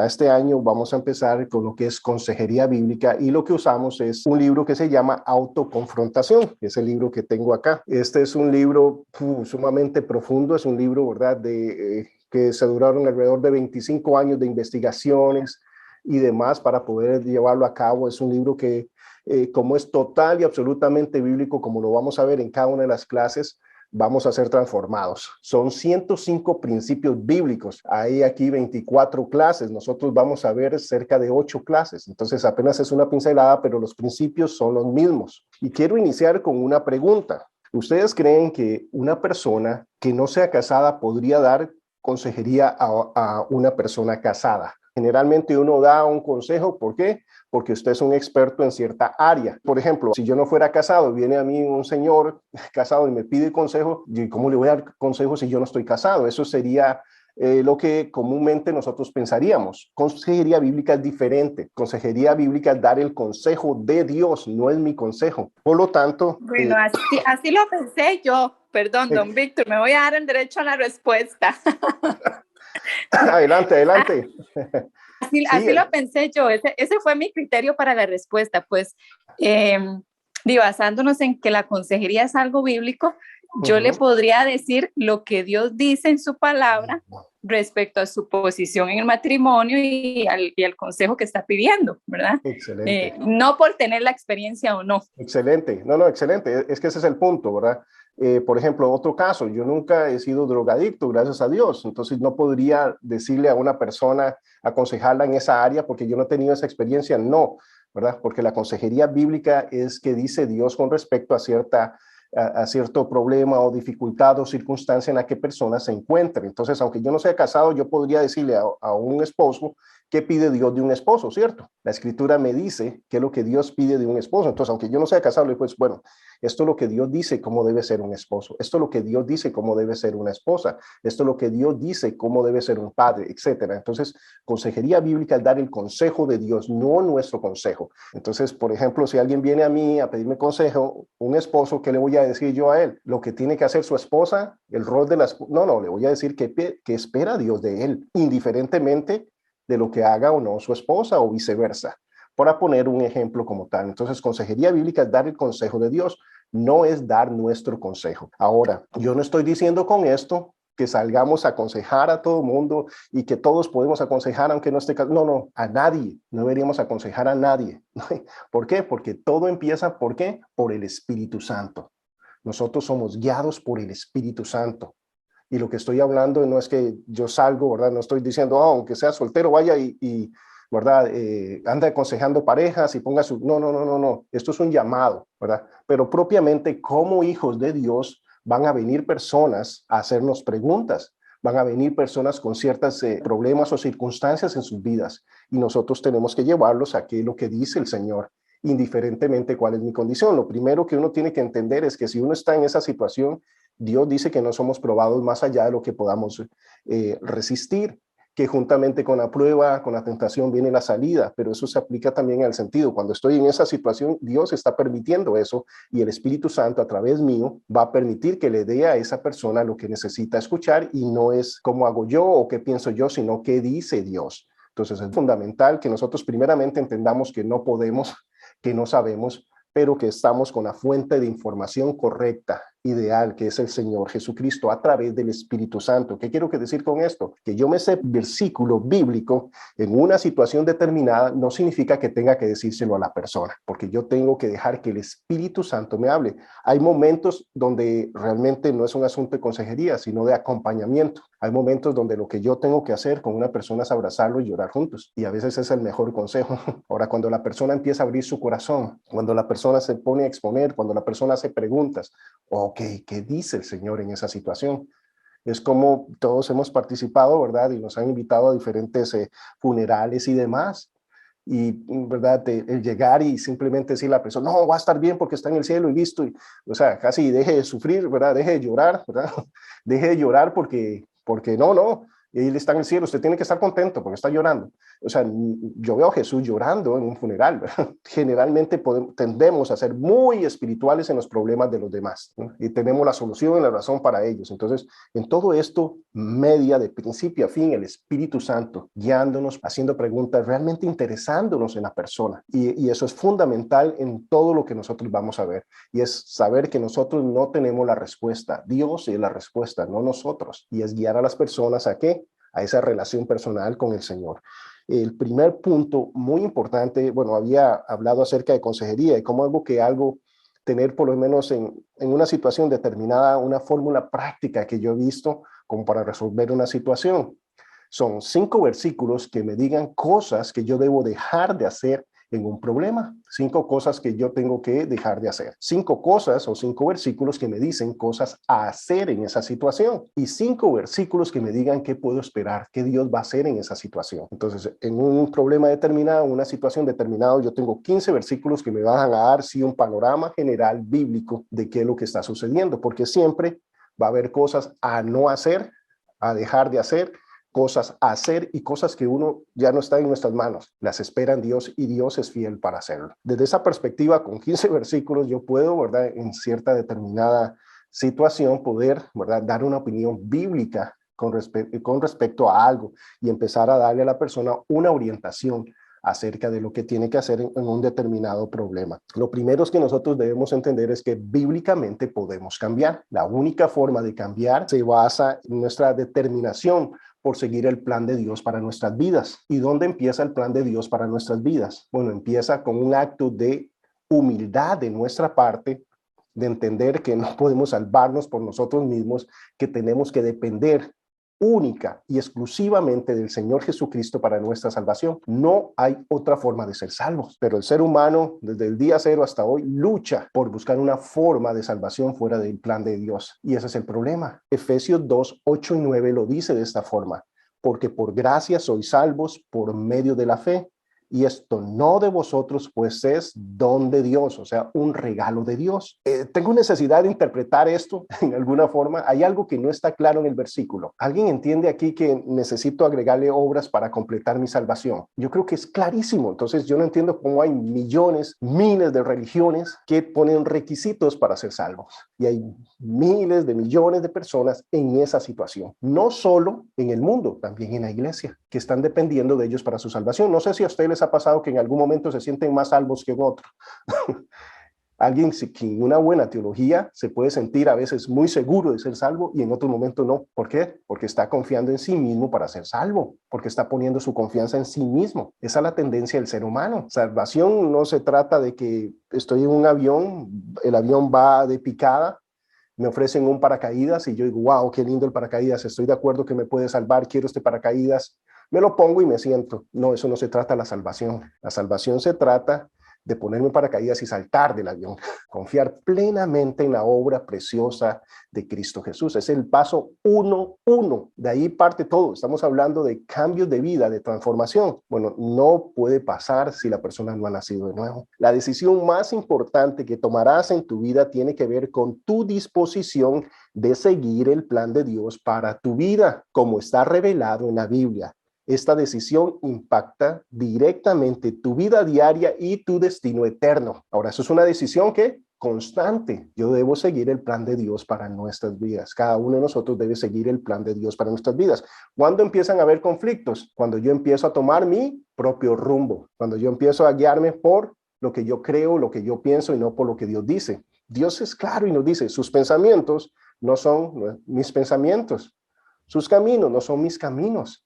para este año vamos a empezar con lo que es consejería bíblica y lo que usamos es un libro que se llama Autoconfrontación, que es el libro que tengo acá. Este es un libro sumamente profundo, es un libro, ¿verdad?, que se duraron alrededor de 25 años de investigaciones y demás para poder llevarlo a cabo. Es un libro que, como es total y absolutamente bíblico, como lo vamos a ver en cada una de las clases, vamos a ser transformados. Son 105 principios bíblicos. Hay aquí 24 clases. Nosotros vamos a ver cerca de 8 clases. Entonces apenas es una pincelada, pero los principios son los mismos. Y quiero iniciar con una pregunta. ¿Ustedes creen que una persona que no sea casada podría dar consejería a una persona casada? Generalmente uno da un consejo, ¿por qué? Porque usted es un experto en cierta área. Por ejemplo, si yo no fuera casado, viene a mí un señor casado y me pide consejo, ¿y cómo le voy a dar consejo si yo no estoy casado? Eso sería lo que comúnmente nosotros pensaríamos. Consejería bíblica es diferente. Consejería bíblica es dar el consejo de Dios, no es mi consejo. Por lo tanto... Bueno, así lo pensé yo. Perdón, don Víctor, me voy a dar el derecho a la respuesta. Adelante. Así lo pensé yo, ese fue mi criterio para la respuesta, pues basándonos en que la consejería es algo bíblico, yo le podría decir lo que Dios dice en su palabra respecto a su posición en el matrimonio y al consejo que está pidiendo, ¿verdad? Excelente. No por tener la experiencia o no. Excelente, excelente, es que ese es el punto, ¿verdad? Por ejemplo, otro caso, yo nunca he sido drogadicto, gracias a Dios, entonces no podría decirle a una persona, aconsejarla en esa área porque yo no he tenido esa experiencia, no, ¿verdad? Porque la consejería bíblica es que dice Dios con respecto a cierto problema o dificultad o circunstancia en la que persona se encuentre. Entonces, aunque yo no sea casado, yo podría decirle a un esposo qué pide Dios de un esposo, ¿cierto? La escritura me dice qué es lo que Dios pide de un esposo. Entonces, aunque yo no sea casado, le digo, pues, bueno, esto es lo que Dios dice cómo debe ser un esposo. Esto es lo que Dios dice cómo debe ser una esposa. Esto es lo que Dios dice cómo debe ser un padre, etcétera. Entonces, consejería bíblica es dar el consejo de Dios, no nuestro consejo. Entonces, por ejemplo, si alguien viene a mí a pedirme consejo, un esposo, ¿qué le voy a decir yo a él? Lo que tiene que hacer su esposa, el rol de la esposa. No, le voy a decir que espera Dios de él, indiferentemente de lo que haga o no su esposa o viceversa, para poner un ejemplo como tal. Entonces, consejería bíblica es dar el consejo de Dios, no es dar nuestro consejo. Ahora, yo no estoy diciendo con esto que salgamos a aconsejar a todo mundo y que todos podemos aconsejar aunque no esté casado. No, a nadie, no deberíamos aconsejar a nadie. ¿Por qué? Porque todo empieza, ¿por qué? Por el Espíritu Santo. Nosotros somos guiados por el Espíritu Santo. Y lo que estoy hablando no es que yo salgo, ¿verdad? No estoy diciendo, aunque sea soltero, vaya ¿verdad? Anda aconsejando parejas y ponga su... No. Esto es un llamado, ¿verdad? Pero propiamente como hijos de Dios van a venir personas a hacernos preguntas. Van a venir personas con ciertos problemas o circunstancias en sus vidas. Y nosotros tenemos que llevarlos a qué es lo que dice el Señor, indiferentemente cuál es mi condición. Lo primero que uno tiene que entender es que si uno está en esa situación, Dios dice que no somos probados más allá de lo que podamos resistir, que juntamente con la prueba, con la tentación viene la salida, pero eso se aplica también al sentido. Cuando estoy en esa situación, Dios está permitiendo eso y el Espíritu Santo a través mío va a permitir que le dé a esa persona lo que necesita escuchar y no es cómo hago yo o qué pienso yo, sino qué dice Dios. Entonces es fundamental que nosotros primeramente entendamos que no podemos, que no sabemos, pero que estamos con la fuente de información correcta, ideal, que es el Señor Jesucristo a través del Espíritu Santo. ¿Qué quiero decir con esto? Que yo me sé versículo bíblico en una situación determinada no significa que tenga que decírselo a la persona, porque yo tengo que dejar que el Espíritu Santo me hable. Hay momentos donde realmente no es un asunto de consejería, sino de acompañamiento. Hay momentos donde lo que yo tengo que hacer con una persona es abrazarlo y llorar juntos, y a veces es el mejor consejo. Ahora, cuando la persona empieza a abrir su corazón, cuando la persona se pone a exponer, cuando la persona hace preguntas, ok, ¿qué dice el Señor en esa situación? Es como todos hemos participado, ¿verdad? Y nos han invitado a diferentes funerales y demás. Y, ¿verdad? El llegar y simplemente decir a la persona, no, va a estar bien porque está en el cielo y listo. Y, o sea, casi deje de sufrir, ¿verdad? Deje de llorar, ¿verdad? Deje de llorar porque no. y Él está en el cielo, usted tiene que estar contento porque está llorando. O sea, yo veo a Jesús llorando en un funeral, ¿verdad? Generalmente tendemos a ser muy espirituales en los problemas de los demás, ¿no? Y tenemos la solución y la razón para ellos. Entonces, en todo esto, media de principio a fin, el Espíritu Santo guiándonos, haciendo preguntas, realmente interesándonos en la persona. Y eso es fundamental en todo lo que nosotros vamos a ver. Y es saber que nosotros no tenemos la respuesta. Dios es la respuesta, no nosotros. Y es guiar a las personas ¿a qué? A esa relación personal con el Señor. El primer punto muy importante, bueno, había hablado acerca de consejería y cómo tener por lo menos en una situación determinada, una fórmula práctica que yo he visto como para resolver una situación. Son 5 versículos que me digan cosas que yo debo dejar de hacer en un problema. 5 cosas que yo tengo que dejar de hacer. 5 cosas o 5 versículos que me dicen cosas a hacer en esa situación. Y 5 versículos que me digan qué puedo esperar, qué Dios va a hacer en esa situación. Entonces, en un problema determinado, una situación determinada, yo tengo 15 versículos que me van a dar sí un panorama general bíblico de qué es lo que está sucediendo, porque siempre va a haber cosas a no hacer, a dejar de hacer, cosas a hacer y cosas que uno ya no está en nuestras manos. Las espera en Dios y Dios es fiel para hacerlo. Desde esa perspectiva, con 15 versículos, yo puedo, ¿verdad?, en cierta determinada situación, poder, ¿verdad?, dar una opinión bíblica con respecto a algo y empezar a darle a la persona una orientación acerca de lo que tiene que hacer en un determinado problema. Lo primero que nosotros debemos entender es que bíblicamente podemos cambiar. La única forma de cambiar se basa en nuestra determinación por seguir el plan de Dios para nuestras vidas. ¿Y dónde empieza el plan de Dios para nuestras vidas? Bueno, empieza con un acto de humildad de nuestra parte, de entender que no podemos salvarnos por nosotros mismos, que tenemos que depender única y exclusivamente del Señor Jesucristo para nuestra salvación. No hay otra forma de ser salvos, pero el ser humano desde el día cero hasta hoy lucha por buscar una forma de salvación fuera del plan de Dios, y ese es el problema. Efesios 2, 8 y 9 lo dice de esta forma: porque por gracia sois salvos por medio de la fe, y esto no de vosotros, pues es don de Dios, o sea, un regalo de Dios. Tengo necesidad de interpretar esto en alguna forma. Hay algo que no está claro en el versículo. ¿Alguien entiende aquí que necesito agregarle obras para completar mi salvación? Yo creo que es clarísimo. Entonces yo no entiendo cómo hay millones, miles de religiones que ponen requisitos para ser salvos. Y hay miles de millones de personas en esa situación. No solo en el mundo, también en la iglesia, que están dependiendo de ellos para su salvación. No sé si a ustedes les ha pasado que en algún momento se sienten más salvos que en otro. Alguien que en una buena teología se puede sentir a veces muy seguro de ser salvo y en otro momento no. ¿Por qué? Porque está confiando en sí mismo para ser salvo, porque está poniendo su confianza en sí mismo. Esa es la tendencia del ser humano. Salvación no se trata de que estoy en un avión, el avión va de picada, me ofrecen un paracaídas y yo digo, wow, qué lindo el paracaídas, estoy de acuerdo que me puede salvar, quiero este paracaídas, me lo pongo y me siento. No, eso no se trata de la salvación. La salvación se trata de ponerme paracaídas y saltar del avión, confiar plenamente en la obra preciosa de Cristo Jesús. Es el paso 1. De ahí parte todo. Estamos hablando de cambios de vida, de transformación. Bueno, no puede pasar si la persona no ha nacido de nuevo. La decisión más importante que tomarás en tu vida tiene que ver con tu disposición de seguir el plan de Dios para tu vida, como está revelado en la Biblia. Esta decisión impacta directamente tu vida diaria y tu destino eterno. Ahora, eso es una decisión que constante. Yo debo seguir el plan de Dios para nuestras vidas. Cada uno de nosotros debe seguir el plan de Dios para nuestras vidas. ¿Cuándo empiezan a haber conflictos? Cuando yo empiezo a tomar mi propio rumbo. Cuando yo empiezo a guiarme por lo que yo creo, lo que yo pienso y no por lo que Dios dice. Dios es claro y nos dice, sus pensamientos no son mis pensamientos. Sus caminos no son mis caminos.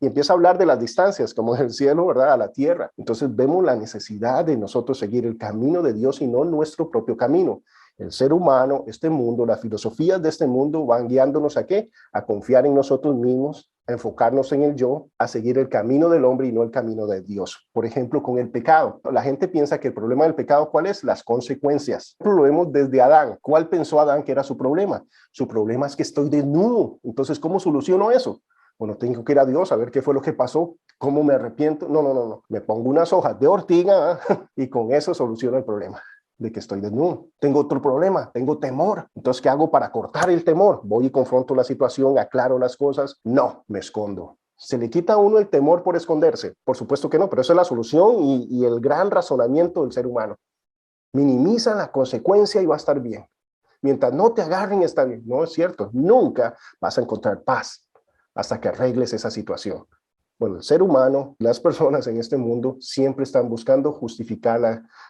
Y empieza a hablar de las distancias, como del cielo, ¿verdad?, a la tierra. Entonces vemos la necesidad de nosotros seguir el camino de Dios y no nuestro propio camino. El ser humano, este mundo, las filosofías de este mundo van guiándonos ¿a qué? A confiar en nosotros mismos, a enfocarnos en el yo, a seguir el camino del hombre y no el camino de Dios. Por ejemplo, con el pecado. La gente piensa que el problema del pecado, ¿cuál es? Las consecuencias. Lo vemos desde Adán. ¿Cuál pensó Adán que era su problema? Su problema es que estoy desnudo. Entonces, ¿cómo soluciono eso? Bueno, tengo que ir a Dios a ver qué fue lo que pasó, cómo me arrepiento. No. Me pongo unas hojas de ortiga y con eso soluciono el problema. de que estoy desnudo. Tengo otro problema, tengo temor. Entonces, ¿qué hago para cortar el temor? Voy y confronto la situación, aclaro las cosas. No, me escondo. ¿Se le quita a uno el temor por esconderse? Por supuesto que no, pero esa es la solución y el gran razonamiento del ser humano. Minimiza la consecuencia y va a estar bien. Mientras no te agarren, está bien. No es cierto. Nunca vas a encontrar paz hasta que arregles esa situación. Bueno, el ser humano, las personas en este mundo siempre están buscando justificar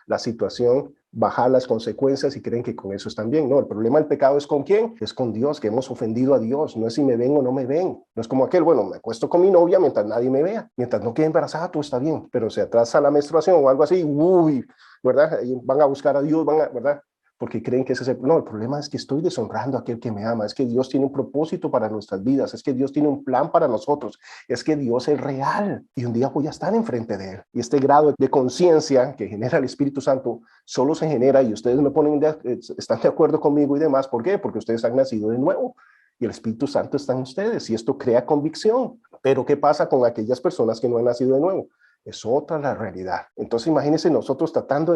la situación, bajar las consecuencias y creen que con eso están bien. No, el problema del pecado es con quién, es con Dios, que hemos ofendido a Dios. No es si me ven o no me ven. No es como aquel, bueno, me acuesto con mi novia mientras nadie me vea. Mientras no quede embarazada, todo está bien. Pero se atrasa la menstruación o algo así, uy, ¿verdad? Y van a buscar a Dios, ¿verdad? Porque creen que ese es no, el problema es que estoy deshonrando a aquel que me ama, es que Dios tiene un propósito para nuestras vidas, es que Dios tiene un plan para nosotros, es que Dios es real y un día voy a estar enfrente de Él. Y este grado de conciencia que genera el Espíritu Santo solo se genera, y ustedes me ponen, están de acuerdo conmigo y demás, ¿por qué? Porque ustedes han nacido de nuevo y el Espíritu Santo está en ustedes y esto crea convicción. Pero ¿qué pasa con aquellas personas que no han nacido de nuevo? Es otra la realidad. Entonces imagínense nosotros tratando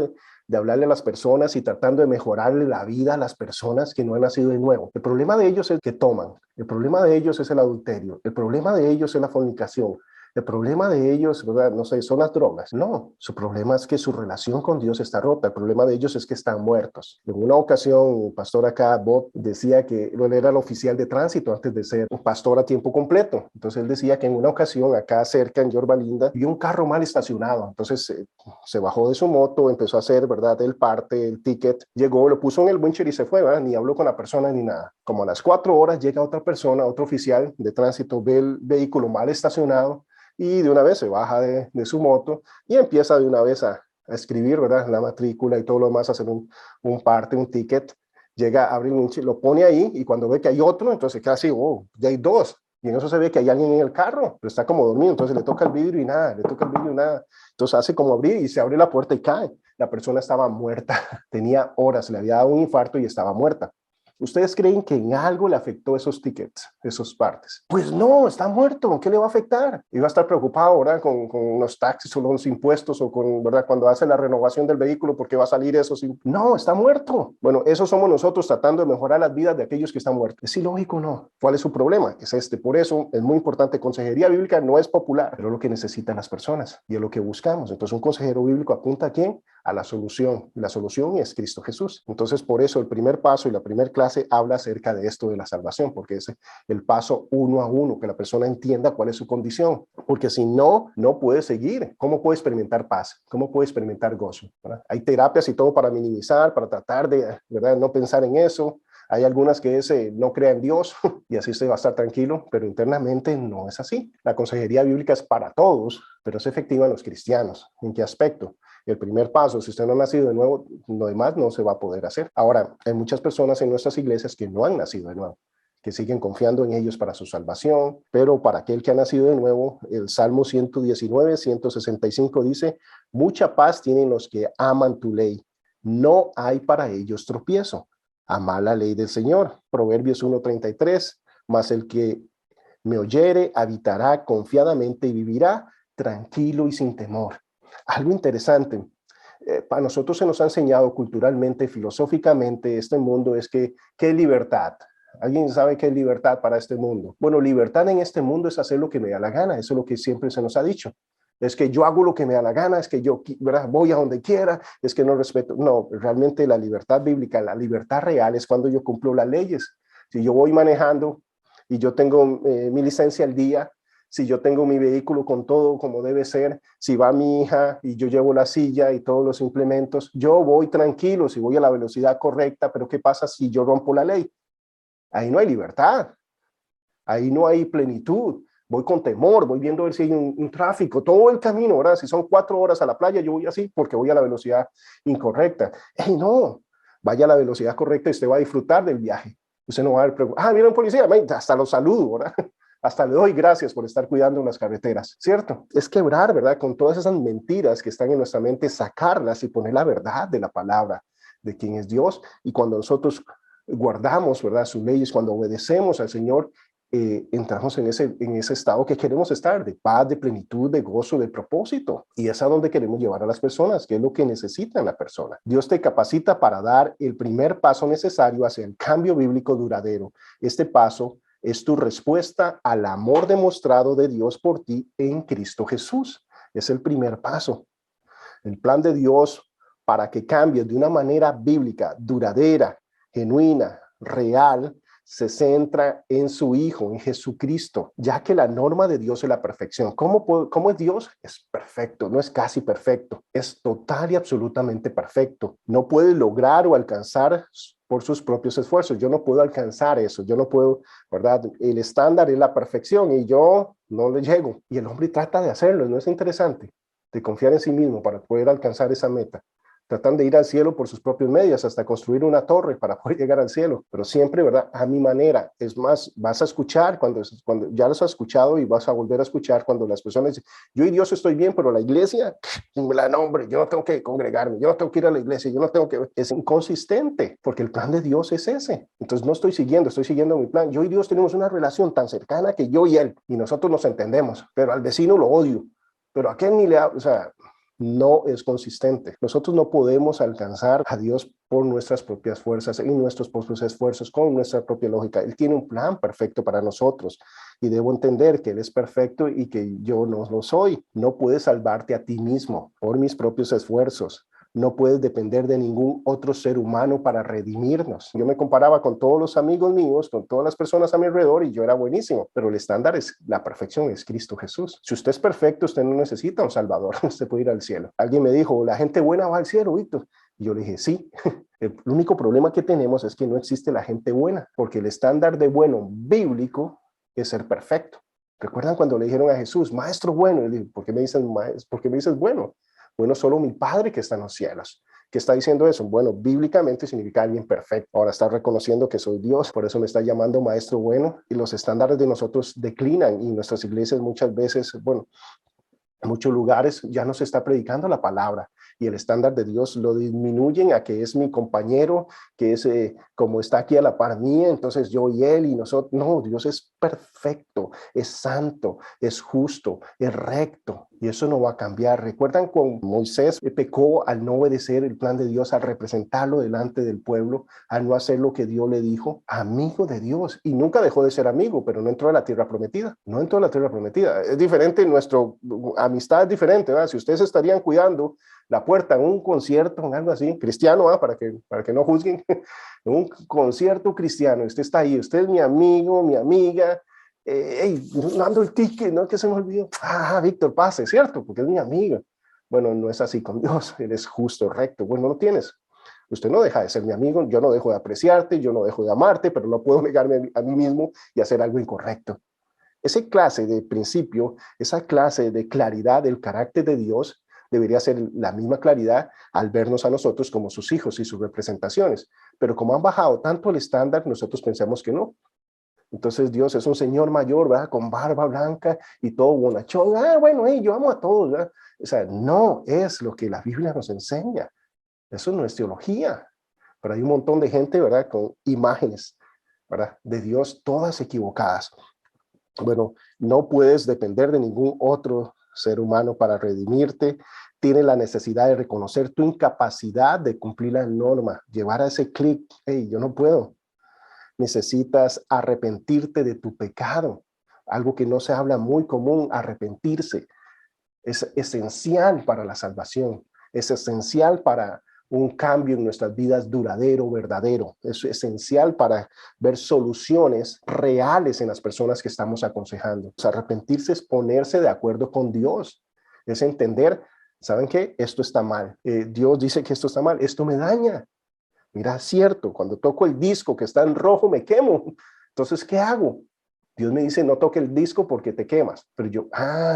de hablarle a las personas y tratando de mejorarle la vida a las personas que no han nacido de nuevo. El problema de ellos es que toman, el problema de ellos es el adulterio, el problema de ellos es la fornicación, el problema de ellos, ¿verdad? No sé, son las drogas. No, su problema es que su relación con Dios está rota. El problema de ellos es que están muertos. En una ocasión, un pastor acá, Bob, decía que él era el oficial de tránsito antes de ser un pastor a tiempo completo. Entonces él decía que en una ocasión acá cerca en Yorba Linda vio un carro mal estacionado. Entonces se bajó de su moto, empezó a hacer, ¿verdad? El parte, el ticket, llegó, lo puso en el wincher y se fue, ¿verdad? Ni habló con la persona ni nada. Como a las 4 horas llega otra persona, otro oficial de tránsito, ve el vehículo mal estacionado y de una vez se baja de su moto y empieza de una vez a escribir, ¿verdad? La matrícula y todo lo demás, hacer un parte, un ticket. Llega, abre el winch, lo pone ahí y cuando ve que hay otro, entonces queda así, oh, ya hay dos. Y en eso se ve que hay alguien en el carro, pero está como dormido, entonces le toca el vidrio y nada, le toca el vidrio y nada. Entonces hace como abrir y se abre la puerta y cae. La persona estaba muerta, tenía horas, le había dado un infarto y estaba muerta. ¿Ustedes creen que en algo le afectó esos tickets, esos partes? Pues no, está muerto, ¿qué le va a afectar? Iba a estar preocupado, ¿verdad? Con los taxis o los impuestos o con, ¿verdad? Cuando hace la renovación del vehículo, ¿por qué va a salir eso? No, está muerto. Bueno, eso somos nosotros tratando de mejorar las vidas de aquellos que están muertos. ¿Es ilógico? No. ¿Cuál es su problema? Es este. Por eso es muy importante. Consejería bíblica no es popular, pero es lo que necesitan las personas y es lo que buscamos. Entonces, un consejero bíblico apunta a ¿quién? A la solución. La solución es Cristo Jesús. Entonces, por eso el primer paso y la primera clase habla acerca de esto de la salvación, porque es el paso 1 a 1, que la persona entienda cuál es su condición, porque si no, no puede seguir. ¿Cómo puede experimentar paz? ¿Cómo puede experimentar gozo? ¿Verdad? Hay terapias y todo para minimizar, para tratar de, ¿verdad?, no pensar en eso. Hay algunas que no crean en Dios y así usted va a estar tranquilo, pero internamente no es así. La consejería bíblica es para todos, pero es efectiva en los cristianos. ¿En qué aspecto? El primer paso, si usted no ha nacido de nuevo, lo demás no se va a poder hacer. Ahora, hay muchas personas en nuestras iglesias que no han nacido de nuevo, que siguen confiando en ellos para su salvación, pero para aquel que ha nacido de nuevo, el Salmo 119, 165 dice, mucha paz tienen los que aman tu ley, no hay para ellos tropiezo. Amar la ley del Señor. Proverbios 1:33, mas el que me oyere habitará confiadamente y vivirá tranquilo y sin temor. Algo interesante, para nosotros se nos ha enseñado culturalmente, filosóficamente, este mundo es que, ¿qué es libertad? ¿Alguien sabe qué es libertad para este mundo? Bueno, libertad en este mundo es hacer lo que me da la gana, eso es lo que siempre se nos ha dicho. Es que yo hago lo que me da la gana, es que yo, ¿verdad?, voy a donde quiera, es que no respeto. No, realmente la libertad bíblica, la libertad real es cuando yo cumplo las leyes. Si yo voy manejando y yo tengo mi licencia al día, si yo tengo mi vehículo con todo como debe ser, si va mi hija y yo llevo la silla y todos los implementos, yo voy tranquilo, si voy a la velocidad correcta, pero ¿qué pasa si yo rompo la ley? Ahí no hay libertad, ahí no hay plenitud. Voy con temor, voy viendo a ver si hay un tráfico, todo el camino, ¿verdad? Si son 4 horas a la playa, yo voy así porque voy a la velocidad incorrecta. ¡Ey, no! Vaya a la velocidad correcta y usted va a disfrutar del viaje. Usted no va a ver, mira un policía, hasta lo saludo, ¿verdad? Hasta le doy gracias por estar cuidando las carreteras, ¿cierto? Es quebrar, ¿verdad? Con todas esas mentiras que están en nuestra mente, sacarlas y poner la verdad de la palabra, de quién es Dios. Y cuando nosotros guardamos, ¿verdad?, sus leyes, cuando obedecemos al Señor, entramos en ese estado que queremos estar, de paz, de plenitud, de gozo, de propósito. Y es a donde queremos llevar a las personas, que es lo que necesitan la persona. Dios te capacita para dar el primer paso necesario hacia el cambio bíblico duradero. Este paso es tu respuesta al amor demostrado de Dios por ti en Cristo Jesús. Es el primer paso. El plan de Dios para que cambies de una manera bíblica, duradera, genuina, real, se centra en su Hijo, en Jesucristo, ya que la norma de Dios es la perfección. ¿Cómo es Dios? Es perfecto, no es casi perfecto, es total y absolutamente perfecto. No puede lograr o alcanzar por sus propios esfuerzos. Yo no puedo alcanzar eso, yo no puedo, ¿verdad? El estándar es la perfección y yo no le llego. Y el hombre trata de hacerlo, ¿no es interesante? De confiar en sí mismo para poder alcanzar esa meta. Tratan de ir al cielo por sus propios medios, hasta construir una torre para poder llegar al cielo, pero siempre, ¿verdad? A mi manera. Es más, vas a escuchar cuando ya los has escuchado y vas a volver a escuchar cuando las personas dicen, yo y Dios estoy bien, pero la iglesia, no, hombre, yo no tengo que congregarme, yo no tengo que ir a la iglesia, yo no tengo que... Es inconsistente, porque el plan de Dios es ese. Entonces no estoy siguiendo mi plan. Yo y Dios tenemos una relación tan cercana que yo y Él, y nosotros nos entendemos, pero al vecino lo odio, pero a aquel ni le hablo, o sea... No es consistente. Nosotros no podemos alcanzar a Dios por nuestras propias fuerzas, en nuestros propios esfuerzos, con nuestra propia lógica. Él tiene un plan perfecto para nosotros y debo entender que Él es perfecto y que yo no lo soy. No puedes salvarte a ti mismo por mis propios esfuerzos. No puedes depender de ningún otro ser humano para redimirnos. Yo me comparaba con todos los amigos míos, con todas las personas a mi alrededor y yo era buenísimo, pero el estándar es la perfección, es Cristo Jesús. Si usted es perfecto, usted no necesita un salvador, usted puede ir al cielo. Alguien me dijo, la gente buena va al cielo, Víctor. Y yo le dije, sí. El único problema que tenemos es que no existe la gente buena, porque el estándar de bueno bíblico es ser perfecto. ¿Recuerdan cuando le dijeron a Jesús, maestro bueno? Y le dije, ¿por qué me dices bueno? Bueno, solo mi Padre que está en los cielos. ¿Qué está diciendo eso? Bueno, bíblicamente significa alguien perfecto. Ahora está reconociendo que soy Dios, por eso me está llamando maestro bueno, y los estándares de nosotros declinan y nuestras iglesias muchas veces, bueno, en muchos lugares ya no se está predicando la palabra y el estándar de Dios lo disminuyen a que es mi compañero, que es como está aquí a la par mía, entonces yo y él y nosotros. No, Dios es perfecto, es santo, es justo, es recto y eso no va a cambiar. ¿Recuerdan cuando Moisés pecó al no obedecer el plan de Dios, al representarlo delante del pueblo, al no hacer lo que Dios le dijo? Amigo de Dios, y nunca dejó de ser amigo, pero no entró a la tierra prometida. No entró a la tierra prometida. Es diferente, nuestro amistad es diferente, ¿verdad? Si ustedes estarían cuidando la puerta en un concierto, en algo así, cristiano, ¿verdad? Para que no juzguen, en un concierto cristiano, usted está ahí, usted es mi amigo, mi amiga, hey, no ando el ticket, no, que se me olvidó. Víctor, pase, ¿cierto? Porque es mi amiga. Bueno, no es así con Dios, Él es justo, recto. Bueno, lo tienes. Usted no deja de ser mi amigo, yo no dejo de apreciarte, yo no dejo de amarte, pero no puedo negarme a mí mismo y hacer algo incorrecto. Esa clase de principio, esa clase de claridad del carácter de Dios debería ser la misma claridad al vernos a nosotros como sus hijos y sus representaciones. Pero como han bajado tanto el estándar, nosotros pensamos que no. Entonces Dios es un señor mayor, ¿verdad? Con barba blanca y todo bonachón. Bueno, yo amo a todos, ¿verdad? O sea, no es lo que la Biblia nos enseña. Eso no es teología. Pero hay un montón de gente, ¿verdad? Con imágenes, ¿verdad? De Dios todas equivocadas. Bueno, no puedes depender de ningún otro ser humano para redimirte. Tienes la necesidad de reconocer tu incapacidad de cumplir la norma, llevar a ese clic, hey, yo no puedo. Necesitas arrepentirte de tu pecado, algo que no se habla muy común, arrepentirse. Es esencial para la salvación, es esencial para un cambio en nuestras vidas duradero, verdadero. Es esencial para ver soluciones reales en las personas que estamos aconsejando. Arrepentirse es ponerse de acuerdo con Dios, es entender, ¿saben qué? Esto está mal. Dios dice que esto está mal, esto me daña. Mira, es cierto, cuando toco el disco que está en rojo me quemo. Entonces, ¿qué hago? Dios me dice, no toque el disco porque te quemas. Pero yo,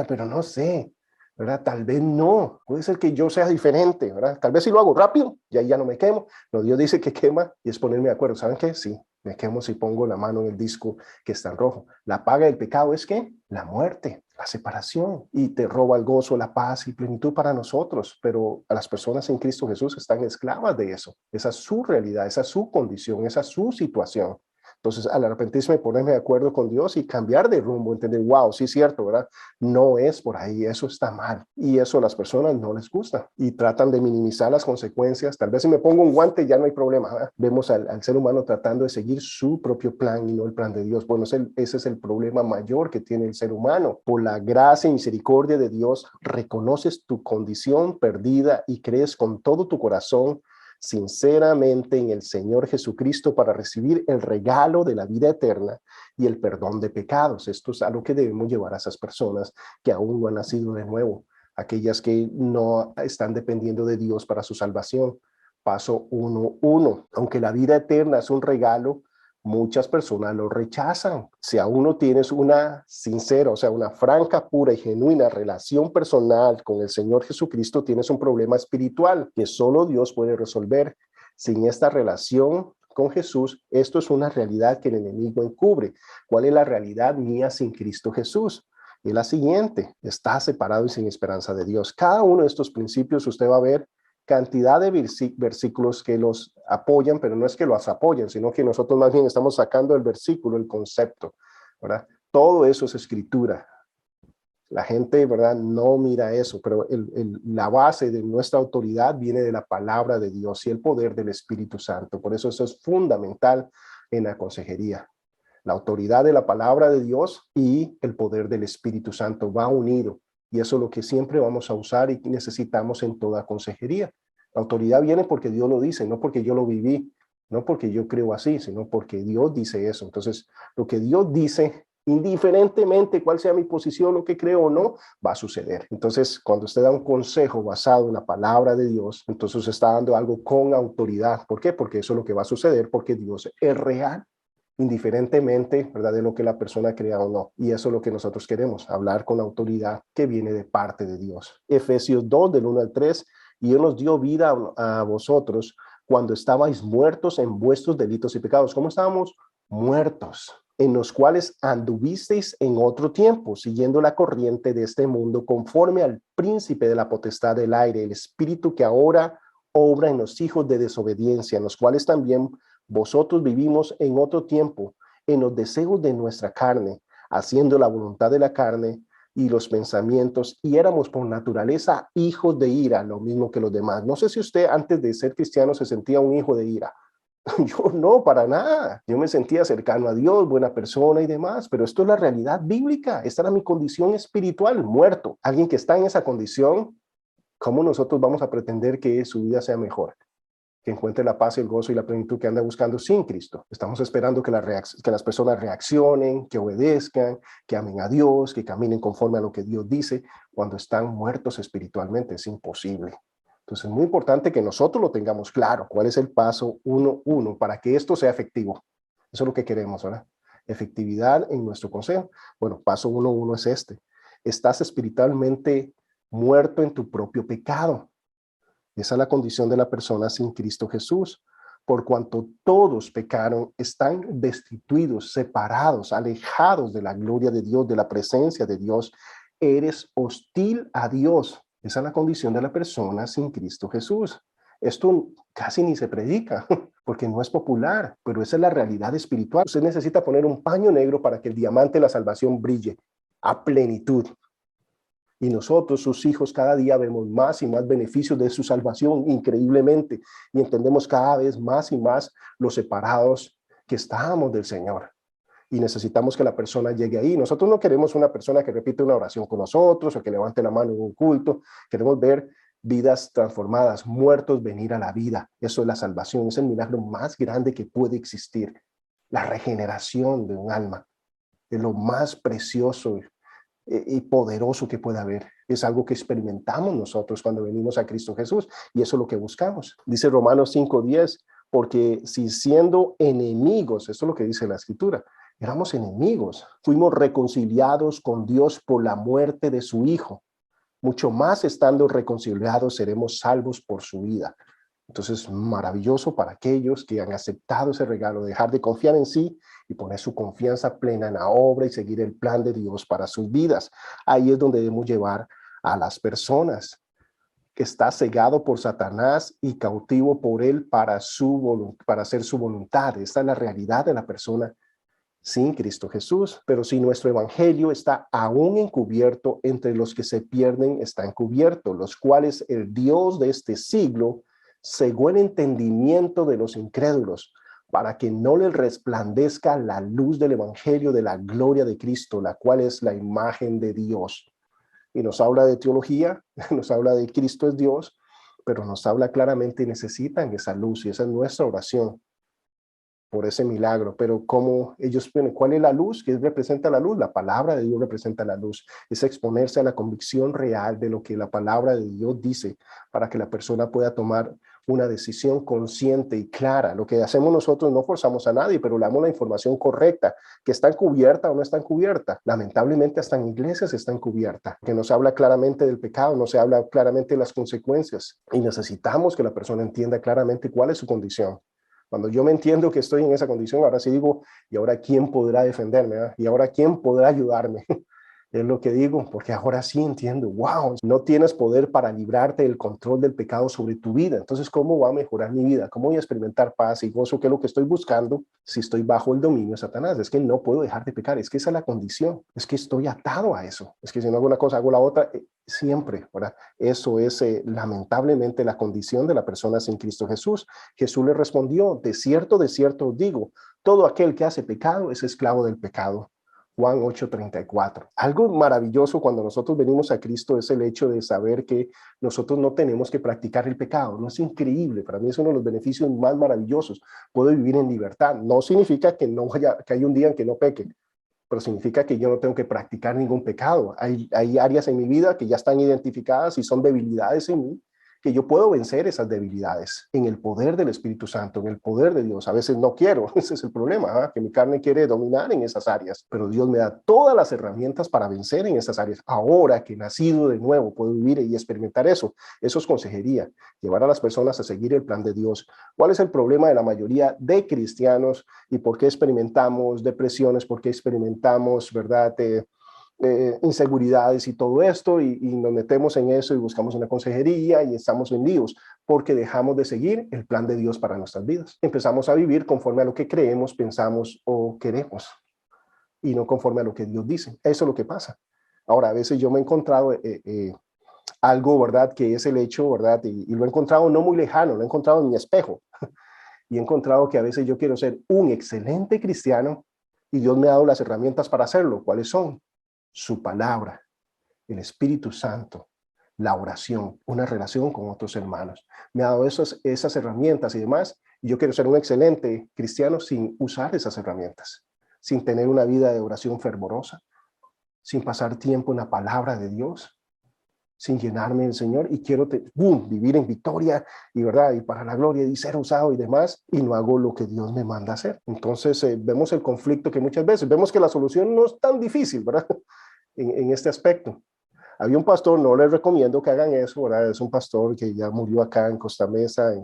pero no sé. ¿Verdad? Tal vez no, puede ser que yo sea diferente, ¿verdad? Tal vez si lo hago rápido, ya no me quemo. No, Dios dice que quema y es ponerme de acuerdo. ¿Saben qué? Sí, me quemo si pongo la mano en el disco que está en rojo. La paga del pecado es ¿qué? La muerte, la separación, y te roba el gozo, la paz y plenitud para nosotros, pero a las personas en Cristo Jesús están esclavas de eso. Esa es su realidad, esa es su condición, esa es su situación. Entonces, al arrepentirme, ponerme de acuerdo con Dios y cambiar de rumbo, entender, wow, sí es cierto, ¿verdad? No es por ahí, eso está mal. Y eso a las personas no les gusta y tratan de minimizar las consecuencias. Tal vez si me pongo un guante ya no hay problema, ¿verdad? Vemos al ser humano tratando de seguir su propio plan y no el plan de Dios. Bueno, ese es el problema mayor que tiene el ser humano. Por la gracia y misericordia de Dios, reconoces tu condición perdida y crees con todo tu corazón sinceramente en el Señor Jesucristo para recibir el regalo de la vida eterna y el perdón de pecados. Esto es algo que debemos llevar a esas personas que aún no han nacido de nuevo, aquellas que no están dependiendo de Dios para su salvación. Paso 1.1. Aunque la vida eterna es un regalo, muchas personas lo rechazan. Si aún no tienes una sincera, o sea, una franca, pura y genuina relación personal con el Señor Jesucristo, tienes un problema espiritual que solo Dios puede resolver. Sin esta relación con Jesús, esto es una realidad que el enemigo encubre. ¿Cuál es la realidad mía sin Cristo Jesús? Es la siguiente: está separado y sin esperanza de Dios. Cada uno de estos principios usted va a ver cantidad de versículos que los apoyan, pero no es que los apoyen, sino que nosotros más bien estamos sacando el versículo, el concepto, ¿verdad? Todo eso es escritura. La gente, ¿verdad?, no mira eso, pero la base de nuestra autoridad viene de la palabra de Dios y el poder del Espíritu Santo. Por eso es fundamental en la consejería. La autoridad de la palabra de Dios y el poder del Espíritu Santo va unido. Y eso es lo que siempre vamos a usar y necesitamos en toda consejería. La autoridad viene porque Dios lo dice, no porque yo lo viví, no porque yo creo así, sino porque Dios dice eso. Entonces, lo que Dios dice, indiferentemente cuál sea mi posición, lo que creo o no, va a suceder. Entonces, cuando usted da un consejo basado en la palabra de Dios, entonces usted está dando algo con autoridad. ¿Por qué? Porque eso es lo que va a suceder, porque Dios es real, indiferentemente, ¿verdad?, de lo que la persona crea o no. Y eso es lo que nosotros queremos, hablar con autoridad que viene de parte de Dios. Efesios 2, del 1 al 3, y Él nos dio vida a vosotros cuando estabais muertos en vuestros delitos y pecados. ¿Cómo estábamos? Muertos, en los cuales anduvisteis en otro tiempo, siguiendo la corriente de este mundo, conforme al príncipe de la potestad del aire, el espíritu que ahora obra en los hijos de desobediencia, en los cuales también vosotros vivimos en otro tiempo, en los deseos de nuestra carne, haciendo la voluntad de la carne y los pensamientos, y éramos por naturaleza hijos de ira, lo mismo que los demás. No sé si usted antes de ser cristiano se sentía un hijo de ira. Yo no, para nada. Yo me sentía cercano a Dios, buena persona y demás, pero esto es la realidad bíblica. Esta era mi condición espiritual, muerto. Alguien que está en esa condición, ¿cómo nosotros vamos a pretender que su vida sea mejor? Que encuentre la paz, el gozo y la plenitud que anda buscando sin Cristo. Estamos esperando que las personas reaccionen, que obedezcan, que amen a Dios, que caminen conforme a lo que Dios dice, cuando están muertos espiritualmente. Es imposible. Entonces es muy importante que nosotros lo tengamos claro, cuál es el paso 1.1 para que esto sea efectivo. Eso es lo que queremos, ¿verdad? Efectividad en nuestro consejo. Bueno, paso 1.1 es este. Estás espiritualmente muerto en tu propio pecado. Esa es la condición de la persona sin Cristo Jesús. Por cuanto todos pecaron, están destituidos, separados, alejados de la gloria de Dios, de la presencia de Dios. Eres hostil a Dios. Esa es la condición de la persona sin Cristo Jesús. Esto casi ni se predica porque no es popular, pero esa es la realidad espiritual. Usted necesita poner un paño negro para que el diamante de la salvación brille a plenitud. Y nosotros, sus hijos, cada día vemos más y más beneficios de su salvación, increíblemente, y entendemos cada vez más y más los separados que estamos del Señor. Y necesitamos que la persona llegue ahí. Nosotros no queremos una persona que repite una oración con nosotros o que levante la mano en un culto. Queremos ver vidas transformadas, muertos venir a la vida. Eso es la salvación, es el milagro más grande que puede existir. La regeneración de un alma es lo más precioso y poderoso que pueda haber. Es algo que experimentamos nosotros cuando venimos a Cristo Jesús y eso es lo que buscamos. Dice Romanos 5:10, porque si siendo enemigos, esto es lo que dice la Escritura, éramos enemigos, fuimos reconciliados con Dios por la muerte de su Hijo, mucho más estando reconciliados seremos salvos por su vida. Entonces, maravilloso para aquellos que han aceptado ese regalo, dejar de confiar en sí y poner su confianza plena en la obra y seguir el plan de Dios para sus vidas. Ahí es donde debemos llevar a las personas. que está cegado por Satanás y cautivo por él para hacer su voluntad. Esta es la realidad de la persona sin Cristo Jesús. Pero si nuestro evangelio está aún encubierto, entre los que se pierden está encubierto, los cuales el Dios de este siglo cegó el entendimiento de los incrédulos, para que no les resplandezca la luz del evangelio de la gloria de Cristo, la cual es la imagen de Dios. Y nos habla de teología, nos habla de Cristo es Dios, pero nos habla claramente y necesitan esa luz, y esa es nuestra oración por ese milagro. Pero como ellos ven, ¿cuál es la luz? ¿Qué representa la luz? La palabra de Dios representa la luz. Es exponerse a la convicción real de lo que la palabra de Dios dice, para que la persona pueda tomar una decisión consciente y clara. Lo que hacemos nosotros, no forzamos a nadie, pero le damos la información correcta, que está encubierta o no está encubierta. Lamentablemente hasta en iglesias está encubierta, que no se habla claramente del pecado, no se habla claramente de las consecuencias, y necesitamos que la persona entienda claramente cuál es su condición. Cuando yo me entiendo que estoy en esa condición, ahora sí digo, ¿y ahora quién podrá defenderme? ¿Y ahora quién podrá ayudarme? Es lo que digo, porque ahora sí entiendo, wow, no tienes poder para librarte del control del pecado sobre tu vida. Entonces, ¿cómo va a mejorar mi vida? ¿Cómo voy a experimentar paz y gozo? ¿Qué es lo que estoy buscando si estoy bajo el dominio de Satanás? Es que no puedo dejar de pecar, es que esa es la condición, es que estoy atado a eso, es que si no hago una cosa, hago la otra, siempre, ¿verdad? Eso es lamentablemente la condición de la persona sin Cristo Jesús. Jesús le respondió, de cierto os digo, todo aquel que hace pecado es esclavo del pecado. Juan 8:34. Algo maravilloso cuando nosotros venimos a Cristo es el hecho de saber que nosotros no tenemos que practicar el pecado. No es increíble, para mí es uno de los beneficios más maravillosos. Puedo vivir en libertad. No significa que haya un día en que no peque, pero significa que yo no tengo que practicar ningún pecado. Hay áreas en mi vida que ya están identificadas y son debilidades en mí, que yo puedo vencer esas debilidades en el poder del Espíritu Santo, en el poder de Dios. A veces no quiero, ese es el problema, que mi carne quiere dominar en esas áreas, pero Dios me da todas las herramientas para vencer en esas áreas. Ahora que he nacido de nuevo, puedo vivir y experimentar eso. Eso es consejería, llevar a las personas a seguir el plan de Dios. ¿Cuál es el problema de la mayoría de cristianos y por qué experimentamos depresiones, por qué experimentamos, verdad, inseguridades y todo esto, y nos metemos en eso y buscamos una consejería y estamos en líos porque dejamos de seguir el plan de Dios para nuestras vidas? Empezamos a vivir conforme a lo que creemos, pensamos o queremos y no conforme a lo que Dios dice. Eso es lo que pasa. Ahora, a veces yo me he encontrado algo, ¿verdad? Que es el hecho, ¿verdad? Y lo he encontrado no muy lejano, lo he encontrado en mi espejo y he encontrado que a veces yo quiero ser un excelente cristiano y Dios me ha dado las herramientas para hacerlo. ¿Cuáles son? Su palabra, el Espíritu Santo, la oración, una relación con otros hermanos. Me ha dado esas herramientas y demás. Y yo quiero ser un excelente cristiano sin usar esas herramientas, sin tener una vida de oración fervorosa, sin pasar tiempo en la palabra de Dios, sin llenarme del Señor, y quiero vivir en victoria y verdad y para la gloria y ser usado y demás, y no hago lo que Dios me manda hacer. Entonces vemos el conflicto que muchas veces vemos que la solución no es tan difícil, ¿verdad? En este aspecto. Había un pastor, no les recomiendo que hagan eso, ¿verdad? Es un pastor que ya murió acá en Costa Mesa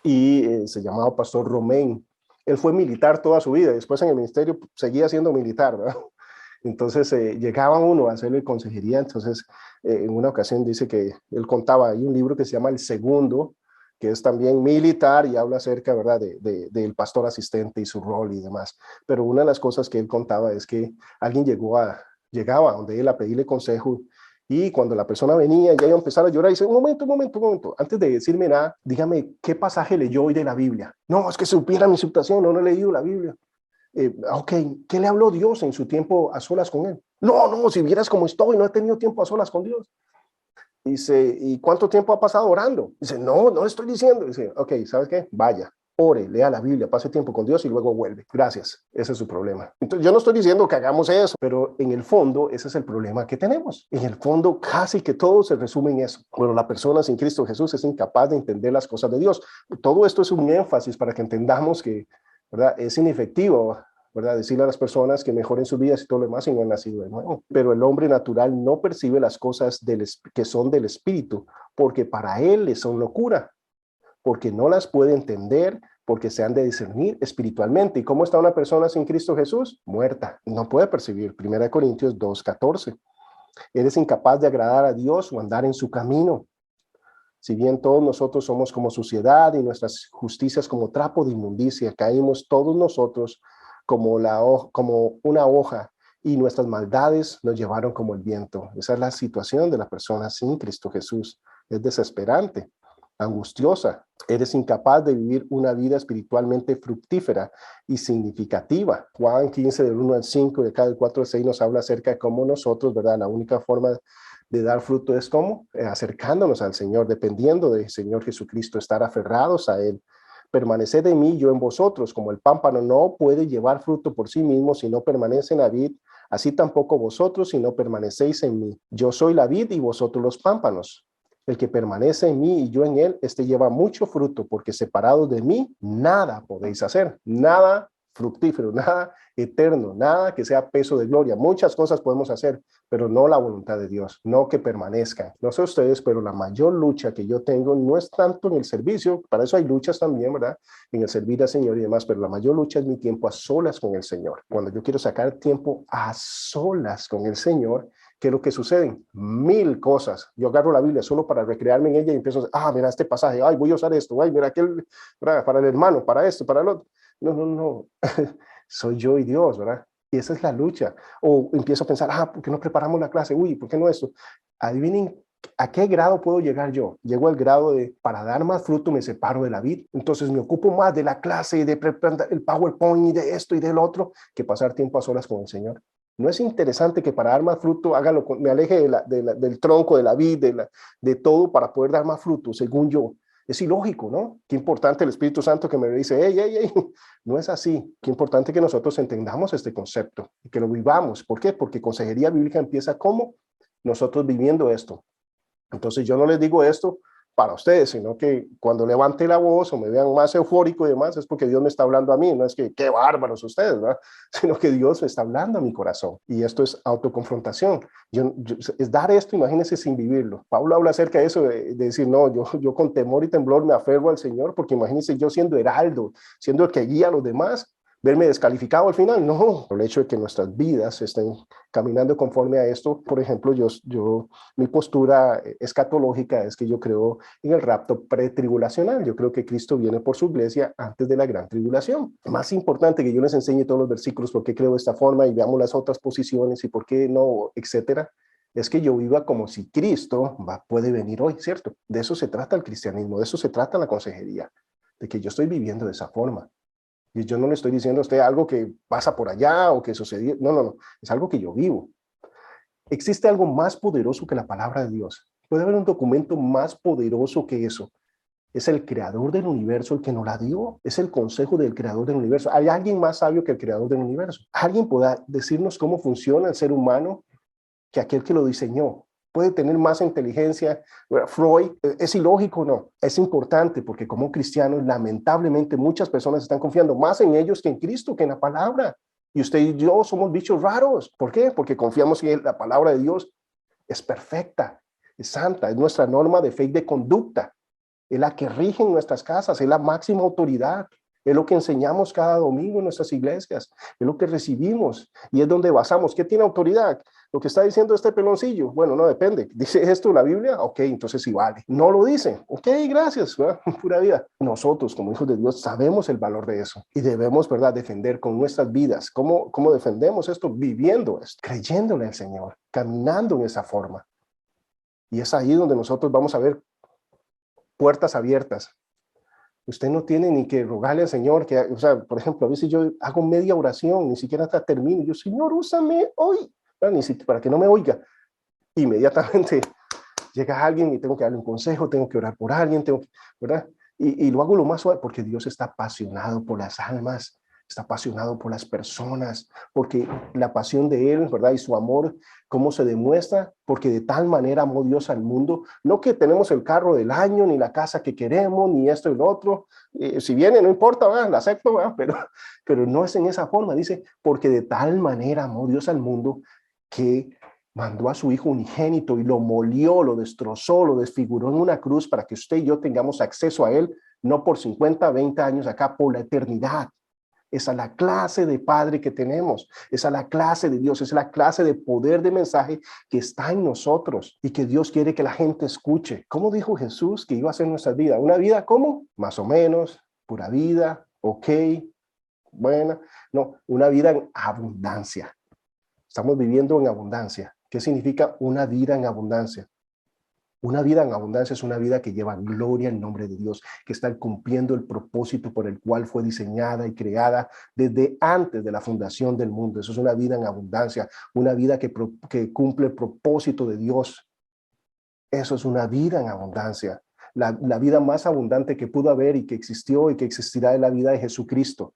y se llamaba Pastor Romain. Él fue militar toda su vida, después en el ministerio seguía siendo militar, ¿verdad? Entonces llegaba uno a hacerle consejería. Entonces en una ocasión dice que él contaba, hay un libro que se llama El Segundo, que es también militar y habla acerca, ¿verdad?, del pastor asistente y su rol y demás. Pero una de las cosas que él contaba es que alguien llegaba donde él a pedirle consejo, y cuando la persona venía ya iba a empezar a llorar, dice, un momento, antes de decirme nada, dígame qué pasaje leyó hoy de la Biblia. No, es que supiera mi situación, no he leído la Biblia. Ok, ¿qué le habló Dios en su tiempo a solas con él? No, si vieras cómo estoy, no he tenido tiempo a solas con Dios. Dice, ¿y cuánto tiempo ha pasado orando? Dice, no estoy diciendo. Dice, ok, ¿sabes qué? Vaya, ore, lea la Biblia, pase tiempo con Dios y luego vuelve. Gracias, ese es su problema. Entonces, yo no estoy diciendo que hagamos eso, pero en el fondo ese es el problema que tenemos. En el fondo casi que todo se resume en eso. Bueno, la persona sin Cristo Jesús es incapaz de entender las cosas de Dios. Todo esto es un énfasis para que entendamos que, ¿verdad?, es inefectivo, ¿verdad?, decirle a las personas que mejoren sus vidas y todo lo demás y no han nacido de nuevo. Pero el hombre natural no percibe las cosas que son del Espíritu, porque para él les son locura, porque no las puede entender, porque se han de discernir espiritualmente. ¿Y cómo está una persona sin Cristo Jesús? Muerta, no puede percibir. 1 Corintios 2:14. Eres incapaz de agradar a Dios o andar en su camino. Si bien todos nosotros somos como suciedad y nuestras justicias como trapo de inmundicia, caímos todos nosotros como una hoja y nuestras maldades nos llevaron como el viento. Esa es la situación de la persona sin Cristo Jesús. Es desesperante, angustiosa. Eres incapaz de vivir una vida espiritualmente fructífera y significativa. Juan 15, del 1 al 5, de acá del 4 al 6, nos habla acerca de cómo nosotros, ¿verdad? La única forma de dar fruto es como acercándonos al Señor, dependiendo del Señor Jesucristo, estar aferrados a Él. Permaneced en mí, yo en vosotros, como el pámpano no puede llevar fruto por sí mismo si no permanece en la vid, así tampoco vosotros si no permanecéis en mí. Yo soy la vid y vosotros los pámpanos. El que permanece en mí y yo en él, este lleva mucho fruto, porque separados de mí, nada podéis hacer, nada fructífero, nada eterno, nada que sea peso de gloria. Muchas cosas podemos hacer, pero no la voluntad de Dios, no que permanezcan. No sé ustedes, pero la mayor lucha que yo tengo no es tanto en el servicio, para eso hay luchas también, ¿verdad? En el servir al Señor y demás, pero la mayor lucha es mi tiempo a solas con el Señor. Cuando yo quiero sacar tiempo a solas con el Señor, ¿qué es lo que suceden? 1000 cosas. Yo agarro la Biblia solo para recrearme en ella y empiezo a mira este pasaje, ay, voy a usar esto, ay, mira aquel, para el hermano, para esto, para el otro. No. Soy yo y Dios, ¿verdad? Y esa es la lucha. O empiezo a pensar, ¿por qué no preparamos la clase? Uy, ¿por qué no esto? Adivinen, ¿a qué grado puedo llegar yo? Llego al grado de, para dar más fruto, me separo de la vid. Entonces me ocupo más de la clase, de preparar el PowerPoint y de esto y del otro, que pasar tiempo a solas con el Señor. ¿No es interesante que para dar más fruto, me aleje del tronco, de la vid, de todo, para poder dar más fruto, según yo? Es ilógico, ¿no? Qué importante el Espíritu Santo que me dice, hey, no es así. Qué importante que nosotros entendamos este concepto y que lo vivamos. ¿Por qué? Porque consejería bíblica empieza como nosotros viviendo esto. Entonces yo no les digo esto para ustedes, sino que cuando levante la voz o me vean más eufórico y demás, es porque Dios me está hablando a mí, no es que qué bárbaros ustedes, ¿verdad? Sino que Dios me está hablando a mi corazón. Y esto es autoconfrontación. Es dar esto, imagínense, sin vivirlo. Pablo habla acerca de eso, de decir, no, yo con temor y temblor me aferro al Señor, porque imagínense yo siendo heraldo, siendo el que guía a los demás, verme descalificado al final. No, el hecho de que nuestras vidas estén caminando conforme a esto. Por ejemplo, mi postura escatológica es que yo creo en el rapto pretribulacional. Yo creo que Cristo viene por su iglesia antes de la gran tribulación. Más importante que yo les enseñe todos los versículos por qué creo de esta forma y veamos las otras posiciones y por qué no, etcétera, es que yo viva como si Cristo puede venir hoy, ¿cierto? De eso se trata el cristianismo, de eso se trata la consejería, de que yo estoy viviendo de esa forma. Y yo no le estoy diciendo a usted algo que pasa por allá o que sucedió. No. Es algo que yo vivo. ¿Existe algo más poderoso que la palabra de Dios? ¿Puede haber un documento más poderoso que eso? Es el creador del universo el que nos la dio. Es el consejo del creador del universo. ¿Hay alguien más sabio que el creador del universo? ¿Alguien pueda decirnos cómo funciona el ser humano que aquel que lo diseñó? Puede tener más inteligencia. Freud, ¿es ilógico? No, es importante porque como cristianos, lamentablemente, muchas personas están confiando más en ellos que en Cristo, que en la palabra. Y usted y yo somos bichos raros. ¿Por qué? Porque confiamos en la palabra de Dios. Es perfecta, es santa, es nuestra norma de fe y de conducta. Es la que rige en nuestras casas, es la máxima autoridad. Es lo que enseñamos cada domingo en nuestras iglesias, es lo que recibimos y es donde basamos. ¿Qué tiene autoridad? Lo que está diciendo este peloncillo, bueno, no depende. ¿Dice esto la Biblia? Ok, entonces sí vale. No lo dice. Ok, gracias, ¿verdad? Pura vida. Nosotros, como hijos de Dios, sabemos el valor de eso y debemos, ¿verdad?, defender con nuestras vidas. ¿Cómo defendemos esto? Viviendo esto, creyéndole al Señor, caminando en esa forma. Y es ahí donde nosotros vamos a ver puertas abiertas. Usted no tiene ni que rogarle al Señor, o sea, por ejemplo, a veces yo hago media oración, ni siquiera hasta termino. Yo, Señor, úsame hoy, ni siquiera, para que no me oiga. Inmediatamente llega alguien y tengo que darle un consejo, tengo que orar por alguien, ¿verdad? Y lo hago lo más suave, porque Dios está apasionado por las almas, está apasionado por las personas, porque la pasión de Él, ¿verdad? Y su amor, ¿cómo se demuestra? Porque de tal manera amó Dios al mundo, no que tenemos el carro del año, ni la casa que queremos, ni esto y lo otro. Si viene, no importa, ¿verdad? La acepto, ¿verdad? Pero no es en esa forma, dice, porque de tal manera amó Dios al mundo que mandó a su Hijo unigénito y lo molió, lo destrozó, lo desfiguró en una cruz para que usted y yo tengamos acceso a Él, no por 50, 20 años acá, por la eternidad. Esa es la clase de Padre que tenemos. Esa es la clase de Dios. Esa es la clase de poder de mensaje que está en nosotros y que Dios quiere que la gente escuche. ¿Cómo dijo Jesús que iba a ser nuestra vida? ¿Una vida cómo? Más o menos, pura vida, ok, buena. No, una vida en abundancia. Estamos viviendo en abundancia. ¿Qué significa una vida en abundancia? Una vida en abundancia es una vida que lleva gloria en nombre de Dios, que está cumpliendo el propósito por el cual fue diseñada y creada desde antes de la fundación del mundo. Eso es una vida en abundancia, una vida que cumple el propósito de Dios. Eso es una vida en abundancia. La vida más abundante que pudo haber y que existió y que existirá es la vida de Jesucristo.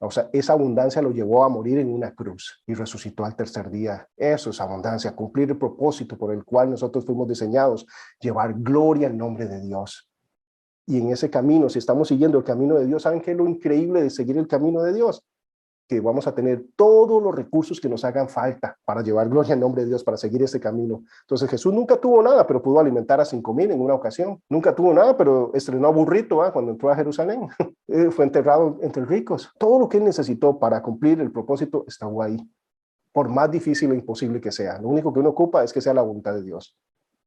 O sea, esa abundancia lo llevó a morir en una cruz y resucitó al tercer día. Eso es abundancia, cumplir el propósito por el cual nosotros fuimos diseñados, llevar gloria al nombre de Dios. Y en ese camino, si estamos siguiendo el camino de Dios, ¿saben qué es lo increíble de seguir el camino de Dios? Que vamos a tener todos los recursos que nos hagan falta para llevar gloria al nombre de Dios, para seguir ese camino. Entonces Jesús nunca tuvo nada, pero pudo alimentar a 5,000 en una ocasión. Nunca tuvo nada, pero estrenó a burrito cuando entró a Jerusalén. Fue enterrado entre ricos. Todo lo que él necesitó para cumplir el propósito estaba ahí, por más difícil e imposible que sea. Lo único que uno ocupa es que sea la voluntad de Dios.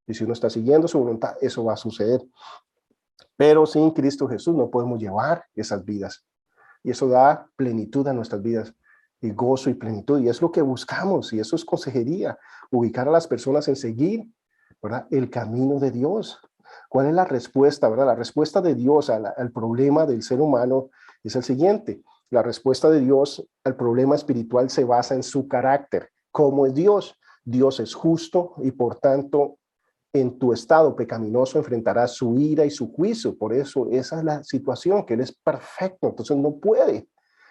Y si uno está siguiendo su voluntad, eso va a suceder. Pero sin Cristo Jesús no podemos llevar esas vidas. Y eso da plenitud a nuestras vidas, y gozo y plenitud. Y es lo que buscamos, y eso es consejería, ubicar a las personas en seguir, ¿verdad?, el camino de Dios. ¿Cuál es la respuesta, verdad? La respuesta de Dios al problema del ser humano es el siguiente. La respuesta de Dios al problema espiritual se basa en su carácter. ¿Cómo es Dios? Dios es justo y por tanto en tu estado pecaminoso enfrentarás su ira y su juicio. Por eso esa es la situación, que Él es perfecto, entonces no puede.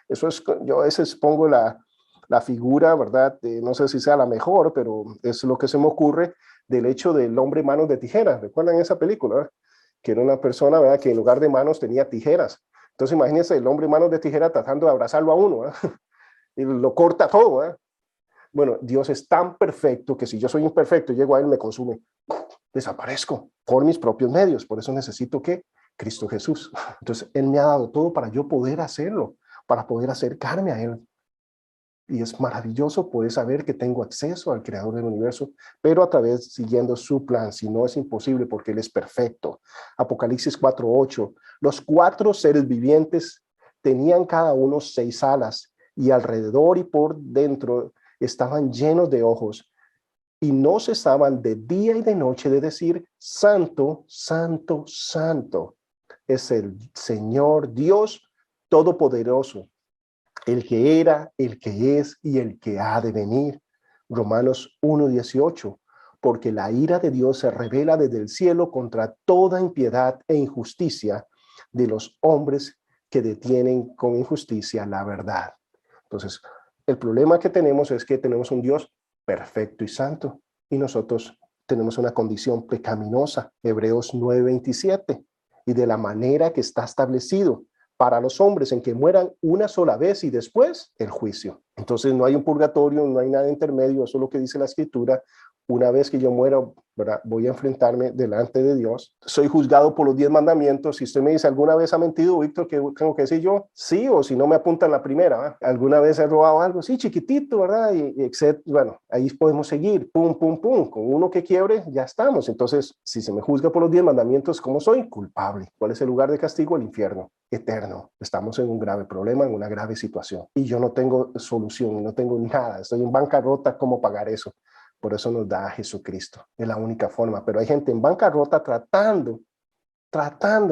Eso es, yo a veces pongo la figura, ¿verdad? No sé si sea la mejor, pero es lo que se me ocurre del hecho del hombre manos de tijeras. ¿Recuerdan esa película, verdad? Que era una persona, ¿verdad?, que en lugar de manos tenía tijeras. Entonces imagínense el hombre manos de tijera tratando de abrazarlo a uno, ¿verdad? Y lo corta todo, ¿verdad? Bueno, Dios es tan perfecto que si yo soy imperfecto y llego a Él, me consume. Desaparezco por mis propios medios. Por eso necesito que Cristo Jesús. Entonces, Él me ha dado todo para yo poder hacerlo, para poder acercarme a Él. Y es maravilloso poder saber que tengo acceso al Creador del universo, pero a través siguiendo su plan. Si no, es imposible porque Él es perfecto. Apocalipsis 4:8. Los 4 seres vivientes tenían cada uno 6 alas y alrededor y por dentro estaban llenos de ojos y no cesaban de día y de noche de decir: Santo, Santo, Santo es el Señor Dios Todopoderoso, el que era, el que es y el que ha de venir. Romanos 1:18. Porque la ira de Dios se revela desde el cielo contra toda impiedad e injusticia de los hombres que detienen con injusticia la verdad. Entonces, el problema que tenemos es que tenemos un Dios perfecto y santo, y nosotros tenemos una condición pecaminosa. Hebreos 9:27. Y de la manera que está establecido para los hombres en que mueran una sola vez y después el juicio. Entonces no hay un purgatorio, no hay nada intermedio, eso es lo que dice la Escritura. Una vez que yo muera, ¿verdad?, voy a enfrentarme delante de Dios. Soy juzgado por los 10 mandamientos. Si usted me dice, ¿alguna vez ha mentido, Víctor? ¿Qué tengo que decir yo? Sí, o si no me apuntan la primera, ¿verdad? ¿Alguna vez he robado algo? Sí, chiquitito, ¿verdad? Y bueno, ahí podemos seguir, pum, pum, pum. Con uno que quiebre, ya estamos. Entonces, si se me juzga por los 10 mandamientos, ¿cómo soy? Culpable. ¿Cuál es el lugar de castigo? El infierno eterno. Estamos en un grave problema, en una grave situación. Y yo no tengo solución, no tengo nada. Estoy en bancarrota. ¿Cómo pagar eso? Por eso nos da a Jesucristo. Es la única forma. Pero hay gente en bancarrota tratando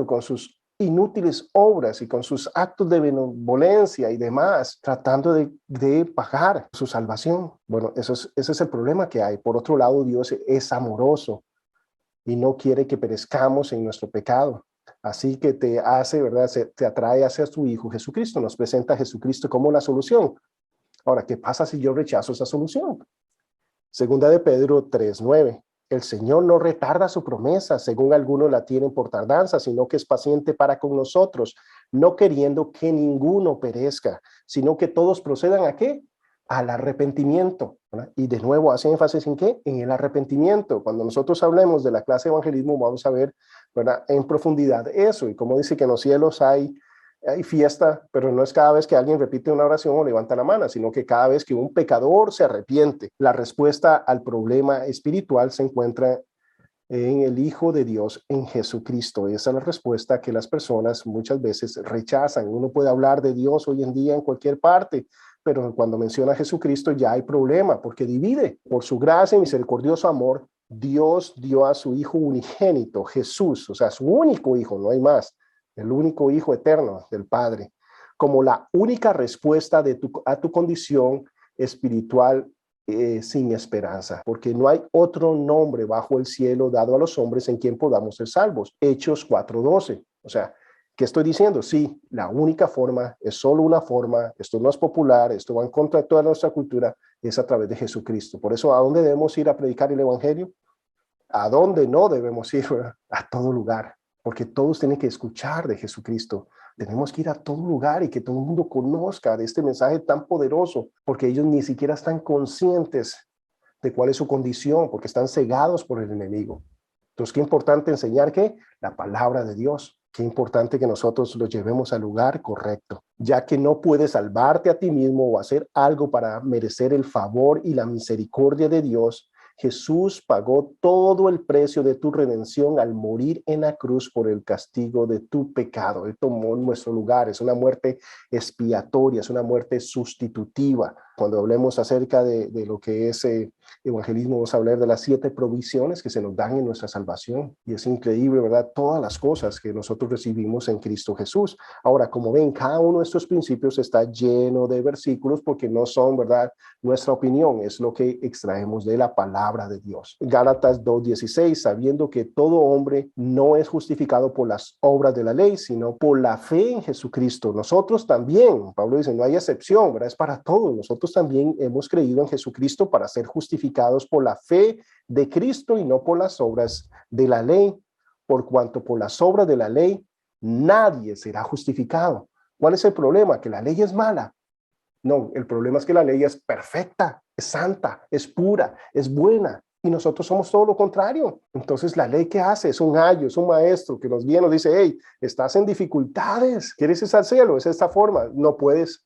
con sus inútiles obras y con sus actos de benevolencia y demás, tratando de pagar su salvación. Bueno, ese es el problema que hay. Por otro lado, Dios es amoroso y no quiere que perezcamos en nuestro pecado. Así que te hace, ¿verdad?, te atrae hacia su Hijo Jesucristo. Nos presenta a Jesucristo como la solución. Ahora, ¿qué pasa si yo rechazo esa solución? Segunda de Pedro 3:9. El Señor no retarda su promesa, según algunos la tienen por tardanza, sino que es paciente para con nosotros, no queriendo que ninguno perezca, sino que todos procedan ¿a qué? Al arrepentimiento, ¿verdad? Y de nuevo hace énfasis en ¿qué? En el arrepentimiento. Cuando nosotros hablemos de la clase de evangelismo, vamos a ver, ¿verdad?, en profundidad eso. Y como dice que en los cielos hay hay fiesta, pero no es cada vez que alguien repite una oración o levanta la mano, sino que cada vez que un pecador se arrepiente. La respuesta al problema espiritual se encuentra en el Hijo de Dios, en Jesucristo. Esa es la respuesta que las personas muchas veces rechazan. Uno puede hablar de Dios hoy en día en cualquier parte, pero cuando menciona a Jesucristo ya hay problema, porque divide. Por su gracia y misericordioso amor, Dios dio a su Hijo unigénito, Jesús, o sea, su único Hijo, no hay más, el único Hijo eterno del Padre, como la única respuesta a tu condición espiritual sin esperanza, porque no hay otro nombre bajo el cielo dado a los hombres en quien podamos ser salvos. Hechos 4:12. O sea, ¿qué estoy diciendo? Sí, la única forma, es solo una forma, esto no es popular, esto va en contra de toda nuestra cultura, es a través de Jesucristo. Por eso, ¿a dónde debemos ir a predicar el evangelio? ¿A dónde no debemos ir? A todo lugar, porque todos tienen que escuchar de Jesucristo. Tenemos que ir a todo lugar y que todo el mundo conozca de este mensaje tan poderoso, porque ellos ni siquiera están conscientes de cuál es su condición, porque están cegados por el enemigo. Entonces, qué importante enseñar que la palabra de Dios, qué importante que nosotros lo llevemos al lugar correcto, ya que no puedes salvarte a ti mismo o hacer algo para merecer el favor y la misericordia de Dios. Jesús pagó todo el precio de tu redención al morir en la cruz por el castigo de tu pecado. Él tomó nuestro lugar. Es una muerte expiatoria, es una muerte sustitutiva. Cuando hablemos acerca de lo que es evangelismo, vamos a hablar de las 7 provisiones que se nos dan en nuestra salvación. Y es increíble, ¿verdad? Todas las cosas que nosotros recibimos en Cristo Jesús. Ahora, como ven, cada uno de estos principios está lleno de versículos porque no son, ¿verdad?, nuestra opinión, es lo que extraemos de la palabra de Dios. Gálatas 2:16, sabiendo que todo hombre no es justificado por las obras de la ley, sino por la fe en Jesucristo. Nosotros también, Pablo dice, no hay excepción, ¿verdad? Es para todos. Nosotros también hemos creído en Jesucristo para ser justificados por la fe de Cristo y no por las obras de la ley, por cuanto por las obras de la ley nadie será justificado. ¿Cuál es el problema? Que la ley es mala. No, el problema es que la ley es perfecta, es santa, es pura, es buena. Y nosotros somos todo lo contrario. Entonces, la ley, ¿qué hace? Es un ayo, es un maestro que nos viene, nos dice, hey, estás en dificultades, ¿quieres ir al cielo? Es esta forma, no puedes.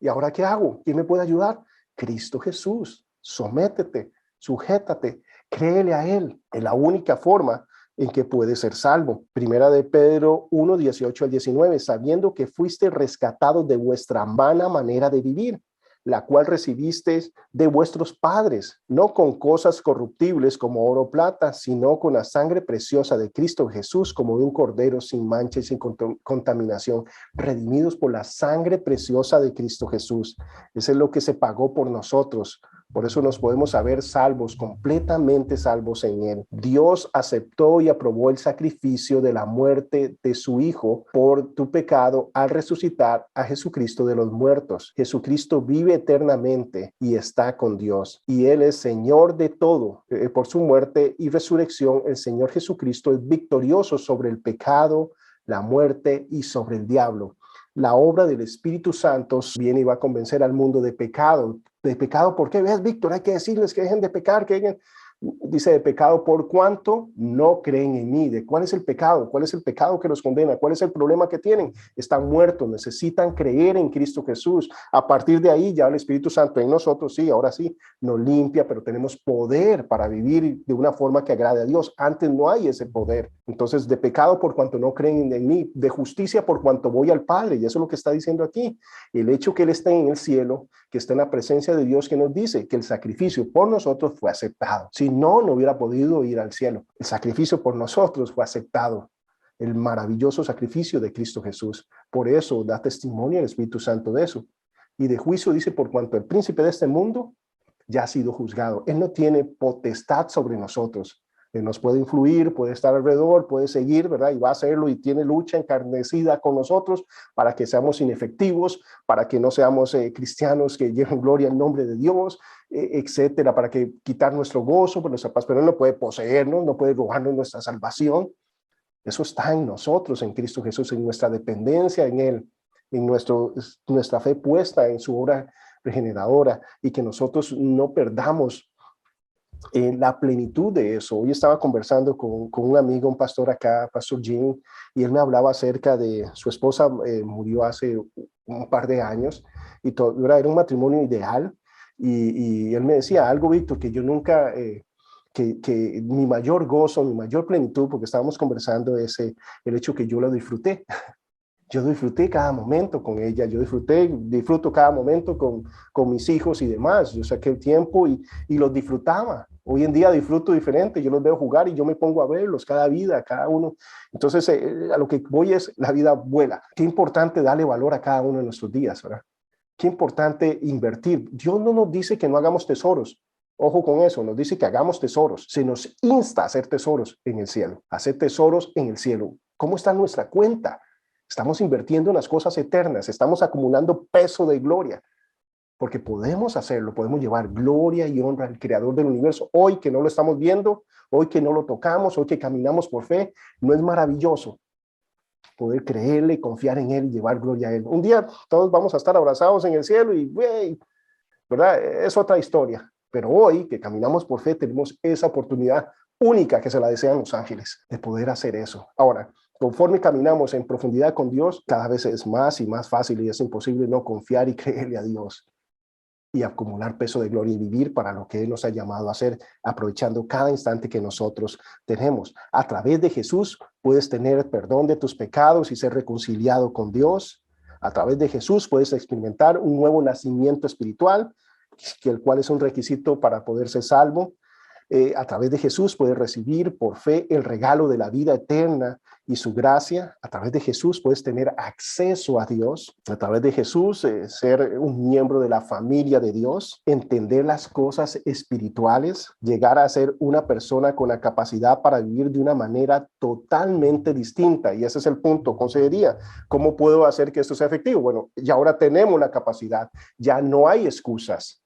¿Y ahora qué hago? ¿Quién me puede ayudar? Cristo Jesús. Sométete, sujétate, créele a Él. Es la única forma en que puede ser salvo. Primera de Pedro 1:18-19, sabiendo que fuiste rescatados de vuestra vana manera de vivir, la cual recibisteis de vuestros padres, no con cosas corruptibles como oro o plata, sino con la sangre preciosa de Cristo Jesús, como de un cordero sin mancha y sin contaminación, redimidos por la sangre preciosa de Cristo Jesús. Eso es lo que se pagó por nosotros. Por eso nos podemos saber salvos, completamente salvos en Él. Dios aceptó y aprobó el sacrificio de la muerte de su Hijo por tu pecado al resucitar a Jesucristo de los muertos. Jesucristo vive eternamente y está con Dios. Y Él es Señor de todo. Por su muerte y resurrección, el Señor Jesucristo es victorioso sobre el pecado, la muerte y sobre el diablo. La obra del Espíritu Santo viene y va a convencer al mundo de pecado. ¿De pecado por qué? ¿Ves, Víctor? Hay que decirles que dejen de pecar, que dejen... Dice de pecado por cuanto no creen en mí. ¿De cuál es el pecado? ¿Cuál es el pecado que los condena? ¿Cuál es el problema que tienen? Están muertos, necesitan creer en Cristo Jesús. A partir de ahí ya el Espíritu Santo en nosotros, sí, ahora sí, nos limpia, pero tenemos poder para vivir de una forma que agrade a Dios. Antes no hay ese poder. Entonces, de pecado por cuanto no creen en mí, de justicia por cuanto voy al Padre. Y eso es lo que está diciendo aquí. El hecho que Él esté en el cielo, que está en la presencia de Dios, que nos dice que el sacrificio por nosotros fue aceptado. Si no hubiera podido ir al cielo. El sacrificio por nosotros fue aceptado. El maravilloso sacrificio de Cristo Jesús. Por eso da testimonio el Espíritu Santo de eso. Y de juicio dice, por cuanto el príncipe de este mundo ya ha sido juzgado. Él no tiene potestad sobre nosotros. Él nos puede influir, puede estar alrededor, puede seguir, ¿verdad? Y va a hacerlo y tiene lucha encarnecida con nosotros para que seamos inefectivos, para que no seamos cristianos que lleven gloria en nombre de Dios, etcétera, para que quitar nuestro gozo, por nuestra paz, pero Él no puede poseernos, no puede robarnos nuestra salvación. Eso está en nosotros, en Cristo Jesús, en nuestra dependencia en Él, en nuestra fe puesta en su obra regeneradora y que nosotros no perdamos la plenitud de eso. Hoy estaba conversando con un amigo, un pastor acá, Pastor Jim, y él me hablaba acerca de su esposa, murió hace un par de años, y todo, era un matrimonio ideal, y él me decía algo, Víctor, que yo nunca, que mi mayor gozo, mi mayor plenitud, porque estábamos conversando, es el hecho que yo lo disfruté. Yo disfruté cada momento con ella, yo disfruto cada momento con mis hijos y demás. Yo saqué el tiempo y los disfrutaba. Hoy en día disfruto diferente, yo los veo jugar y yo me pongo a verlos cada vida, cada uno. Entonces, a lo que voy es, la vida vuela. Qué importante darle valor a cada uno de nuestros días, ¿verdad? Qué importante invertir. Dios no nos dice que no hagamos tesoros. Ojo con eso, nos dice que hagamos tesoros. Se nos insta a hacer tesoros en el cielo, a hacer tesoros en el cielo. ¿Cómo está nuestra cuenta? Estamos invirtiendo en las cosas eternas, estamos acumulando peso de gloria, porque podemos hacerlo, podemos llevar gloria y honra al Creador del universo. Hoy que no lo estamos viendo, hoy que no lo tocamos, hoy que caminamos por fe, ¿no es maravilloso poder creerle y confiar en Él y llevar gloria a Él? Un día todos vamos a estar abrazados en el cielo y, ¿verdad? Es otra historia. Pero hoy que caminamos por fe, tenemos esa oportunidad única que se la desean los ángeles, de poder hacer eso. Ahora, conforme caminamos en profundidad con Dios, cada vez es más y más fácil y es imposible no confiar y creerle a Dios y acumular peso de gloria y vivir para lo que Él nos ha llamado a hacer, aprovechando cada instante que nosotros tenemos. A través de Jesús puedes tener perdón de tus pecados y ser reconciliado con Dios. A través de Jesús puedes experimentar un nuevo nacimiento espiritual, que el cual es un requisito para poder ser salvo. A través de Jesús puedes recibir por fe el regalo de la vida eterna y su gracia. A través de Jesús puedes tener acceso a Dios. A través de Jesús ser un miembro de la familia de Dios, entender las cosas espirituales, llegar a ser una persona con la capacidad para vivir de una manera totalmente distinta. Y ese es el punto, consejería. ¿Cómo puedo hacer que esto sea efectivo? Bueno, ya ahora tenemos la capacidad, ya no hay excusas.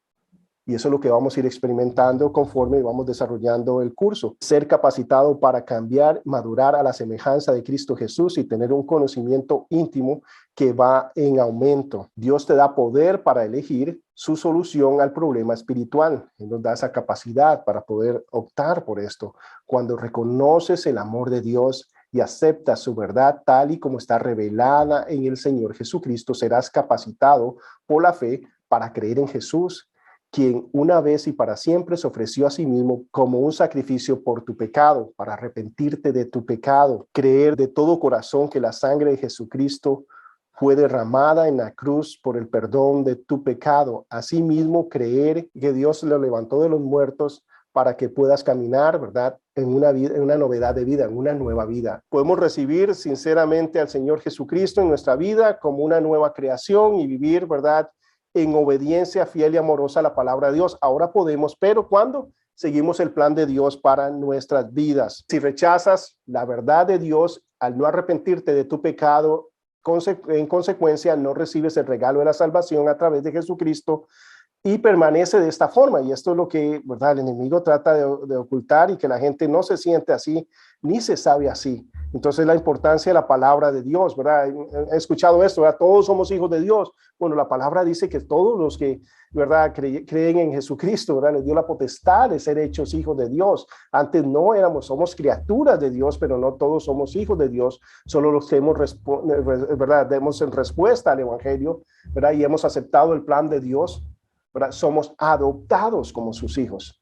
Y eso es lo que vamos a ir experimentando conforme vamos desarrollando el curso. Ser capacitado para cambiar, madurar a la semejanza de Cristo Jesús y tener un conocimiento íntimo que va en aumento. Dios te da poder para elegir su solución al problema espiritual. Él nos da esa capacidad para poder optar por esto. Cuando reconoces el amor de Dios y aceptas su verdad tal y como está revelada en el Señor Jesucristo, serás capacitado por la fe para creer en Jesús, quien una vez y para siempre se ofreció a sí mismo como un sacrificio por tu pecado, para arrepentirte de tu pecado, creer de todo corazón que la sangre de Jesucristo fue derramada en la cruz por el perdón de tu pecado. Asimismo, creer que Dios lo levantó de los muertos para que puedas caminar, ¿verdad?, en una vida, en una novedad de vida, en una nueva vida. Podemos recibir sinceramente al Señor Jesucristo en nuestra vida como una nueva creación y vivir, ¿verdad?, en obediencia fiel y amorosa a la palabra de Dios. Ahora podemos, pero ¿cuándo? Seguimos el plan de Dios para nuestras vidas. Si rechazas la verdad de Dios al no arrepentirte de tu pecado, en consecuencia no recibes el regalo de la salvación a través de Jesucristo y permanece de esta forma. Y esto es lo que, ¿verdad?, el enemigo trata de ocultar y que la gente no se siente así ni se sabe así. Entonces la importancia de la palabra de Dios, ¿verdad? He escuchado esto, ¿verdad? Todos somos hijos de Dios. Bueno, la palabra dice que todos los que, ¿verdad?, creen en Jesucristo, ¿verdad?, les dio la potestad de ser hechos hijos de Dios. Antes no somos criaturas de Dios, pero no todos somos hijos de Dios. Solo los que ¿verdad?, demos en respuesta al evangelio, ¿verdad?, y hemos aceptado el plan de Dios, ¿verdad?, somos adoptados como sus hijos,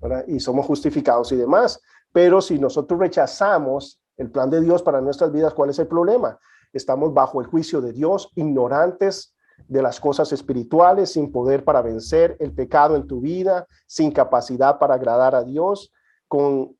¿verdad?, y somos justificados y demás. Pero si nosotros rechazamos el plan de Dios para nuestras vidas, ¿cuál es el problema? Estamos bajo el juicio de Dios, ignorantes de las cosas espirituales, sin poder para vencer el pecado en tu vida, sin capacidad para agradar a Dios, con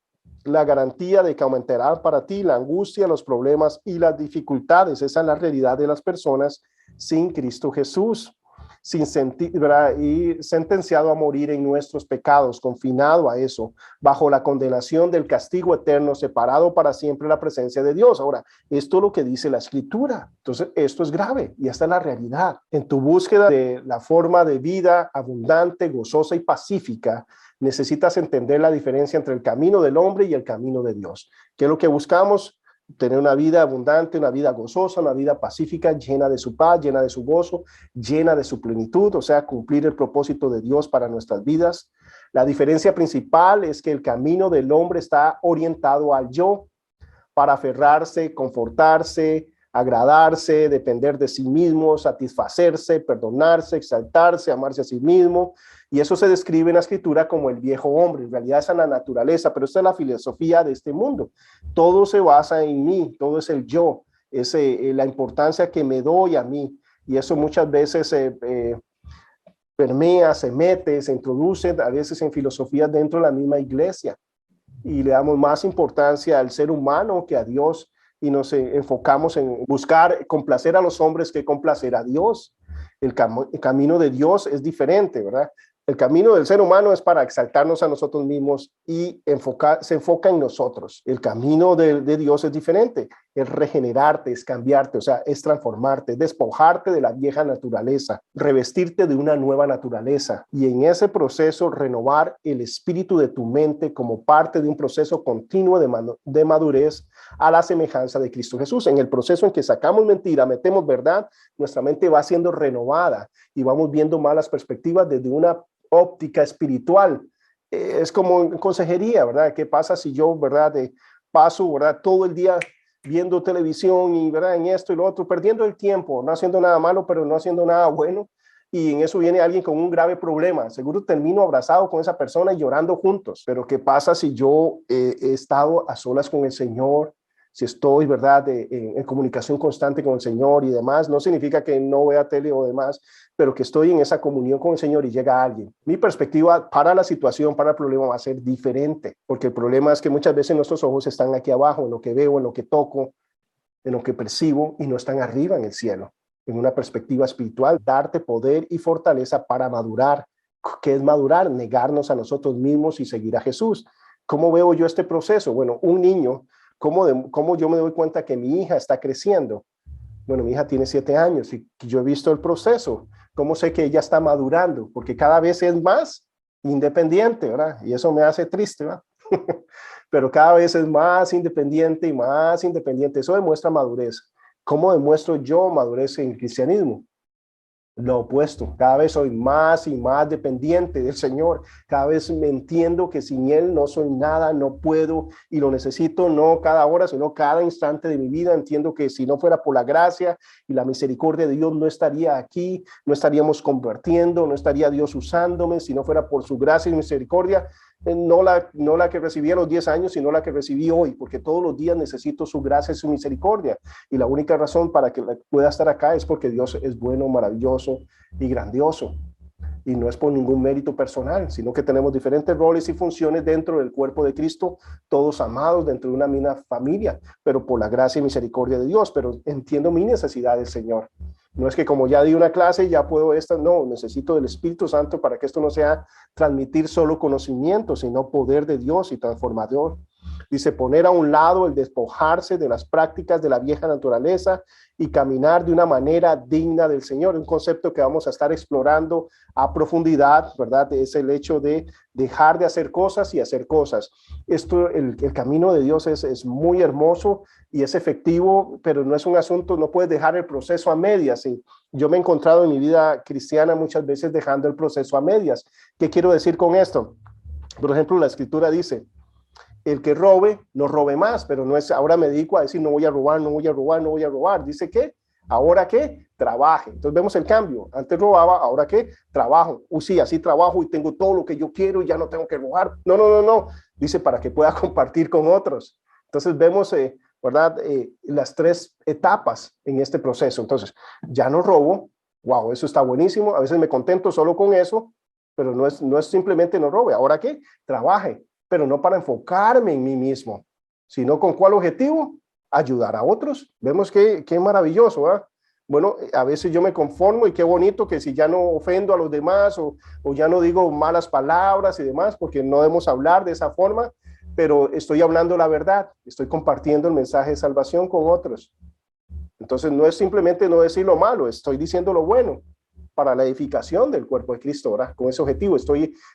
la garantía de que aumentará para ti la angustia, los problemas y las dificultades. Esa es la realidad de las personas sin Cristo Jesús, sin sentir, ¿verdad?, y sentenciado a morir en nuestros pecados, confinado a eso, bajo la condenación del castigo eterno, separado para siempre de la presencia de Dios. Ahora, esto es lo que dice la Escritura. Entonces, esto es grave y esta es la realidad. En tu búsqueda de la forma de vida abundante, gozosa y pacífica, necesitas entender la diferencia entre el camino del hombre y el camino de Dios. ¿Qué es lo que buscamos? Tener una vida abundante, una vida gozosa, una vida pacífica, llena de su paz, llena de su gozo, llena de su plenitud, o sea, cumplir el propósito de Dios para nuestras vidas. La diferencia principal es que el camino del hombre está orientado al yo, para aferrarse, confortarse, agradarse, depender de sí mismo, satisfacerse, perdonarse, exaltarse, amarse a sí mismo. Y eso se describe en la escritura como el viejo hombre. En realidad es en la naturaleza, pero esta es la filosofía de este mundo. Todo se basa en mí, todo es el yo, es la importancia que me doy a mí. Y eso muchas veces permea, se mete, se introduce a veces en filosofías dentro de la misma iglesia. Y le damos más importancia al ser humano que a Dios y nos enfocamos en buscar complacer a los hombres que complacer a Dios. El camino de Dios es diferente, ¿verdad? El camino del ser humano es para exaltarnos a nosotros mismos y se enfoca en nosotros. El camino de Dios es diferente, es regenerarte, es cambiarte, o sea, es transformarte, despojarte de la vieja naturaleza, revestirte de una nueva naturaleza y en ese proceso renovar el espíritu de tu mente como parte de un proceso continuo de madurez a la semejanza de Cristo Jesús. En el proceso en que sacamos mentira, metemos verdad, nuestra mente va siendo renovada y vamos viendo más las perspectivas desde una óptica espiritual. Es como en consejería, ¿verdad? ¿Qué pasa si yo, verdad, paso, verdad, todo el día viendo televisión y, verdad, en esto y lo otro, perdiendo el tiempo, no haciendo nada malo, pero no haciendo nada bueno? Y en eso viene alguien con un grave problema. Seguro termino abrazado con esa persona y llorando juntos. Pero ¿qué pasa si yo he estado a solas con el Señor? Si estoy, ¿verdad?, en comunicación constante con el Señor y demás, no significa que no vea tele o demás, pero que estoy en esa comunión con el Señor y llega alguien. Mi perspectiva para la situación, para el problema va a ser diferente, porque el problema es que muchas veces nuestros ojos están aquí abajo, en lo que veo, en lo que toco, en lo que percibo, y no están arriba en el cielo. En una perspectiva espiritual, darte poder y fortaleza para madurar. ¿Qué es madurar? Negarnos a nosotros mismos y seguir a Jesús. ¿Cómo veo yo este proceso? Bueno, un niño, ¿cómo yo me doy cuenta que mi hija está creciendo? Bueno, mi hija tiene 7 años y yo he visto el proceso. ¿Cómo sé que ella está madurando? Porque cada vez es más independiente, ¿verdad? Y eso me hace triste, ¿verdad? Pero cada vez es más independiente y más independiente. Eso demuestra madurez. ¿Cómo demuestro yo madurez en el cristianismo? Lo opuesto, cada vez soy más y más dependiente del Señor, cada vez me entiendo que sin Él no soy nada, no puedo y lo necesito no cada hora, sino cada instante de mi vida. Entiendo que si no fuera por la gracia y la misericordia de Dios no estaría aquí, no estaríamos convirtiendo, no estaría Dios usándome, si no fuera por su gracia y misericordia, no la que recibí a los 10 años, sino la que recibí hoy, porque todos los días necesito su gracia y su misericordia. Y la única razón para que pueda estar acá es porque Dios es bueno, maravilloso y grandioso. Y no es por ningún mérito personal, sino que tenemos diferentes roles y funciones dentro del cuerpo de Cristo, todos amados dentro de una misma familia, pero por la gracia y misericordia de Dios. Pero entiendo mi necesidad del Señor. No es que como ya di una clase, ya puedo no, necesito del Espíritu Santo para que esto no sea transmitir solo conocimiento, sino poder de Dios y transformador. Dice, poner a un lado el despojarse de las prácticas de la vieja naturaleza y caminar de una manera digna del Señor. Un concepto que vamos a estar explorando a profundidad, ¿verdad? Es el hecho de dejar de hacer cosas y hacer cosas. El camino de Dios es muy hermoso y es efectivo, pero no es un asunto, no puedes dejar el proceso a medias. Y yo me he encontrado en mi vida cristiana muchas veces dejando el proceso a medias. ¿Qué quiero decir con esto? Por ejemplo, la Escritura dice, el que robe, no robe más, pero no es, ahora me dedico a decir, no voy a robar, no voy a robar, no voy a robar. Dice que, ahora que trabaje. Entonces vemos el cambio. Antes robaba, ahora que trabajo. Sí, así trabajo y tengo todo lo que yo quiero y ya no tengo que robar. No. Dice para que pueda compartir con otros. Entonces vemos, ¿verdad? Las 3 etapas en este proceso. Entonces, ya no robo. Wow, eso está buenísimo. A veces me contento solo con eso, pero no es simplemente no robe. Ahora que trabaje, pero no para enfocarme en mí mismo, sino con cuál objetivo, ayudar a otros. Vemos qué maravilloso, ¿verdad? Bueno, a veces yo me conformo y qué bonito que si ya no ofendo a los demás o ya no digo malas palabras y demás, porque no debemos hablar de esa forma, pero estoy hablando la verdad, estoy compartiendo el mensaje de salvación con otros. Entonces no es simplemente no decir lo malo, estoy diciendo lo bueno para la edificación del cuerpo de Cristo, ¿verdad? Con ese objetivo,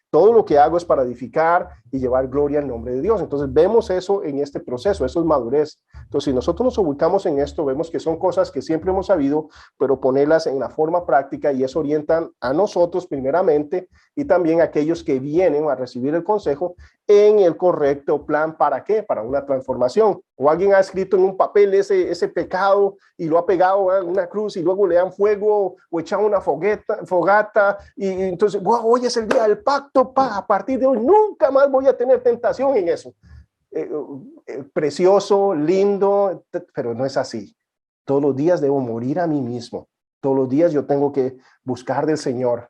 todo lo que hago es para edificar y llevar gloria al nombre de Dios. Entonces vemos eso en este proceso, eso es madurez. Entonces si nosotros nos ubicamos en esto, vemos que son cosas que siempre hemos sabido, pero ponerlas en la forma práctica y eso orientan a nosotros primeramente y también aquellos que vienen a recibir el consejo en el correcto plan. ¿Para qué? Para una transformación. O alguien ha escrito en un papel ese pecado y lo ha pegado en una cruz y luego le dan fuego o echan una fogata y entonces, wow, hoy es el día del pacto, a partir de hoy nunca más voy a tener tentación en eso. Precioso, lindo, pero no es así. Todos los días debo morir a mí mismo. Todos los días yo tengo que buscar del Señor.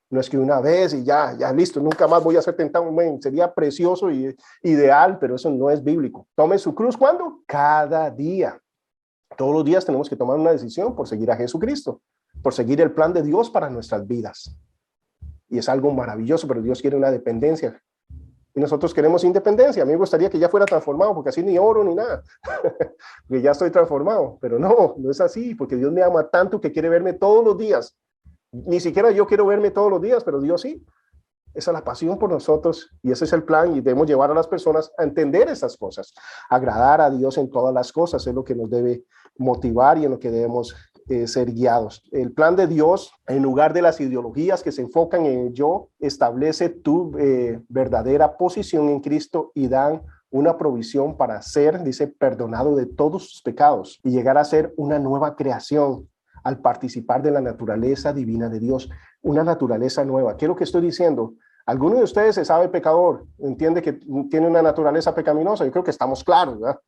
No es que una vez y ya listo, nunca más voy a ser tentado. Sería precioso y ideal, pero eso no es bíblico. Tome su cruz, ¿cuándo? Cada día. Todos los días tenemos que tomar una decisión por seguir a Jesucristo, por seguir el plan de Dios para nuestras vidas. Y es algo maravilloso, pero Dios quiere una dependencia. Y nosotros queremos independencia. A mí me gustaría que ya fuera transformado, porque así ni oro ni nada. Porque ya estoy transformado. Pero no es así, porque Dios me ama tanto que quiere verme todos los días. Ni siquiera yo quiero verme todos los días, pero Dios sí. Esa es la pasión por nosotros y ese es el plan, y debemos llevar a las personas a entender esas cosas. Agradar a Dios en todas las cosas es lo que nos debe motivar y en lo que debemos ser guiados. El plan de Dios, en lugar de las ideologías que se enfocan en el yo, establece tu verdadera posición en Cristo y dan una provisión para ser, dice, perdonado de todos sus pecados y llegar a ser una nueva creación al participar de la naturaleza divina de Dios, una naturaleza nueva. ¿Qué es lo que estoy diciendo? ¿Alguno de ustedes se sabe pecador? ¿Entiende que tiene una naturaleza pecaminosa? Yo creo que estamos claros, ¿verdad?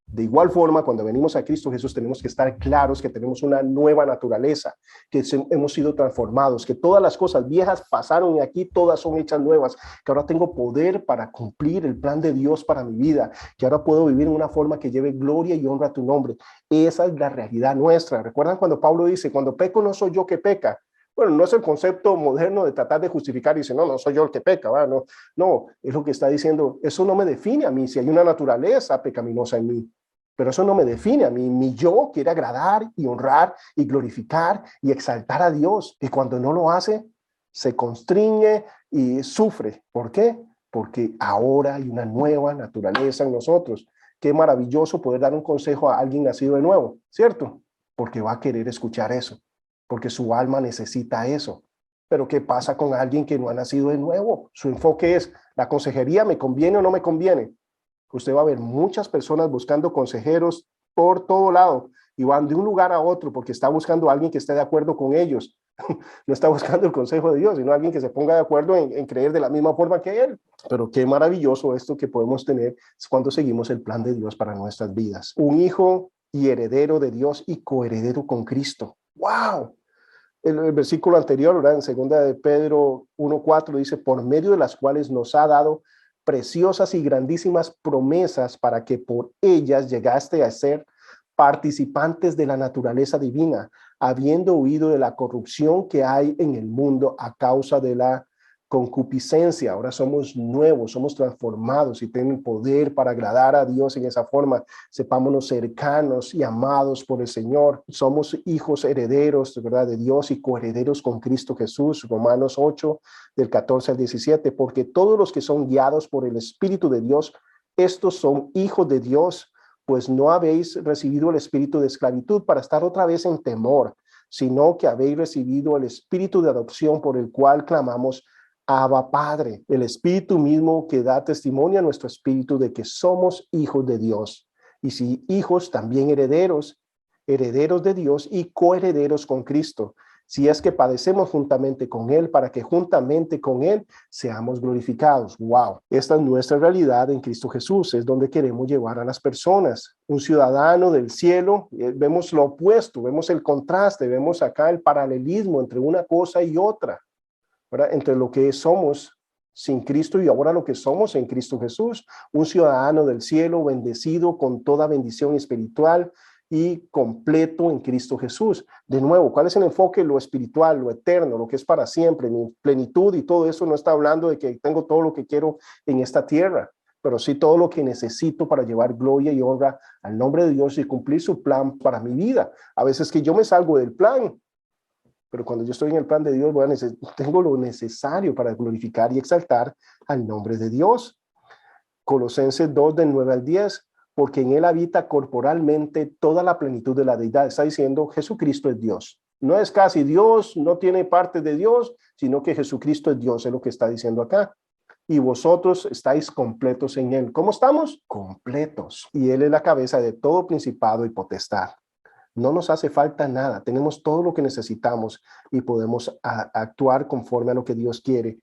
De igual forma, cuando venimos a Cristo Jesús, tenemos que estar claros que tenemos una nueva naturaleza, que hemos sido transformados, que todas las cosas viejas pasaron y aquí todas son hechas nuevas, que ahora tengo poder para cumplir el plan de Dios para mi vida, que ahora puedo vivir en una forma que lleve gloria y honra a tu nombre. Esa es la realidad nuestra. ¿Recuerdan cuando Pablo dice, cuando peco no soy yo que peca? Bueno, no es el concepto moderno de tratar de justificar y decir, no soy yo el que peca, ¿verdad? No, es lo que está diciendo, eso no me define a mí, si hay una naturaleza pecaminosa en mí, pero eso no me define a mí. Mi yo quiere agradar y honrar y glorificar y exaltar a Dios, y cuando no lo hace, se constriñe y sufre. ¿Por qué? Porque ahora hay una nueva naturaleza en nosotros. Qué maravilloso poder dar un consejo a alguien nacido de nuevo, ¿cierto? Porque va a querer escuchar eso, porque su alma necesita eso. Pero ¿qué pasa con alguien que no ha nacido de nuevo? Su enfoque es, ¿la consejería me conviene o no me conviene? Usted va a ver muchas personas buscando consejeros por todo lado y van de un lugar a otro porque está buscando a alguien que esté de acuerdo con ellos. No está buscando el consejo de Dios, sino alguien que se ponga de acuerdo en creer de la misma forma que él. Pero qué maravilloso esto que podemos tener cuando seguimos el plan de Dios para nuestras vidas. Un hijo y heredero de Dios y coheredero con Cristo. ¡Wow! El versículo anterior, ¿verdad? En segunda de Pedro 1:4 dice, por medio de las cuales nos ha dado preciosas y grandísimas promesas para que por ellas llegaste a ser participantes de la naturaleza divina, habiendo huido de la corrupción que hay en el mundo a causa de la concupiscencia. Ahora somos nuevos, somos transformados y tienen poder para agradar a Dios en esa forma. Sepámonos cercanos y amados por el Señor. Somos hijos herederos, ¿verdad?, de Dios y coherederos con Cristo Jesús. Romanos 8, del 14 al 17. Porque todos los que son guiados por el Espíritu de Dios, estos son hijos de Dios, pues no habéis recibido el espíritu de esclavitud para estar otra vez en temor, sino que habéis recibido el espíritu de adopción por el cual clamamos, Abba Padre, el Espíritu mismo que da testimonio a nuestro espíritu de que somos hijos de Dios. Y si hijos, también herederos, herederos de Dios y coherederos con Cristo, si es que padecemos juntamente con Él, para que juntamente con Él seamos glorificados. ¡Wow! Esta es nuestra realidad en Cristo Jesús, es donde queremos llevar a las personas. Un ciudadano del cielo, vemos lo opuesto, vemos el contraste, vemos acá el paralelismo entre una cosa y otra, ¿verdad? Entre lo que somos sin Cristo y ahora lo que somos en Cristo Jesús. Un ciudadano del cielo bendecido con toda bendición espiritual y completo en Cristo Jesús. De nuevo, ¿cuál es el enfoque? Lo espiritual, lo eterno, lo que es para siempre, mi plenitud, y todo eso no está hablando de que tengo todo lo que quiero en esta tierra, pero sí todo lo que necesito para llevar gloria y honra al nombre de Dios y cumplir su plan para mi vida. A veces que yo me salgo del plan, pero cuando yo estoy en el plan de Dios, bueno, tengo lo necesario para glorificar y exaltar al nombre de Dios. Colosenses 2, del 9 al 10, porque en Él habita corporalmente toda la plenitud de la deidad. Está diciendo, Jesucristo es Dios. No es casi Dios, no tiene parte de Dios, sino que Jesucristo es Dios, es lo que está diciendo acá. Y vosotros estáis completos en él. ¿Cómo estamos? Completos. Y él es la cabeza de todo principado y potestad. No nos hace falta nada. Tenemos todo lo que necesitamos y podemos actuar conforme a lo que Dios quiere.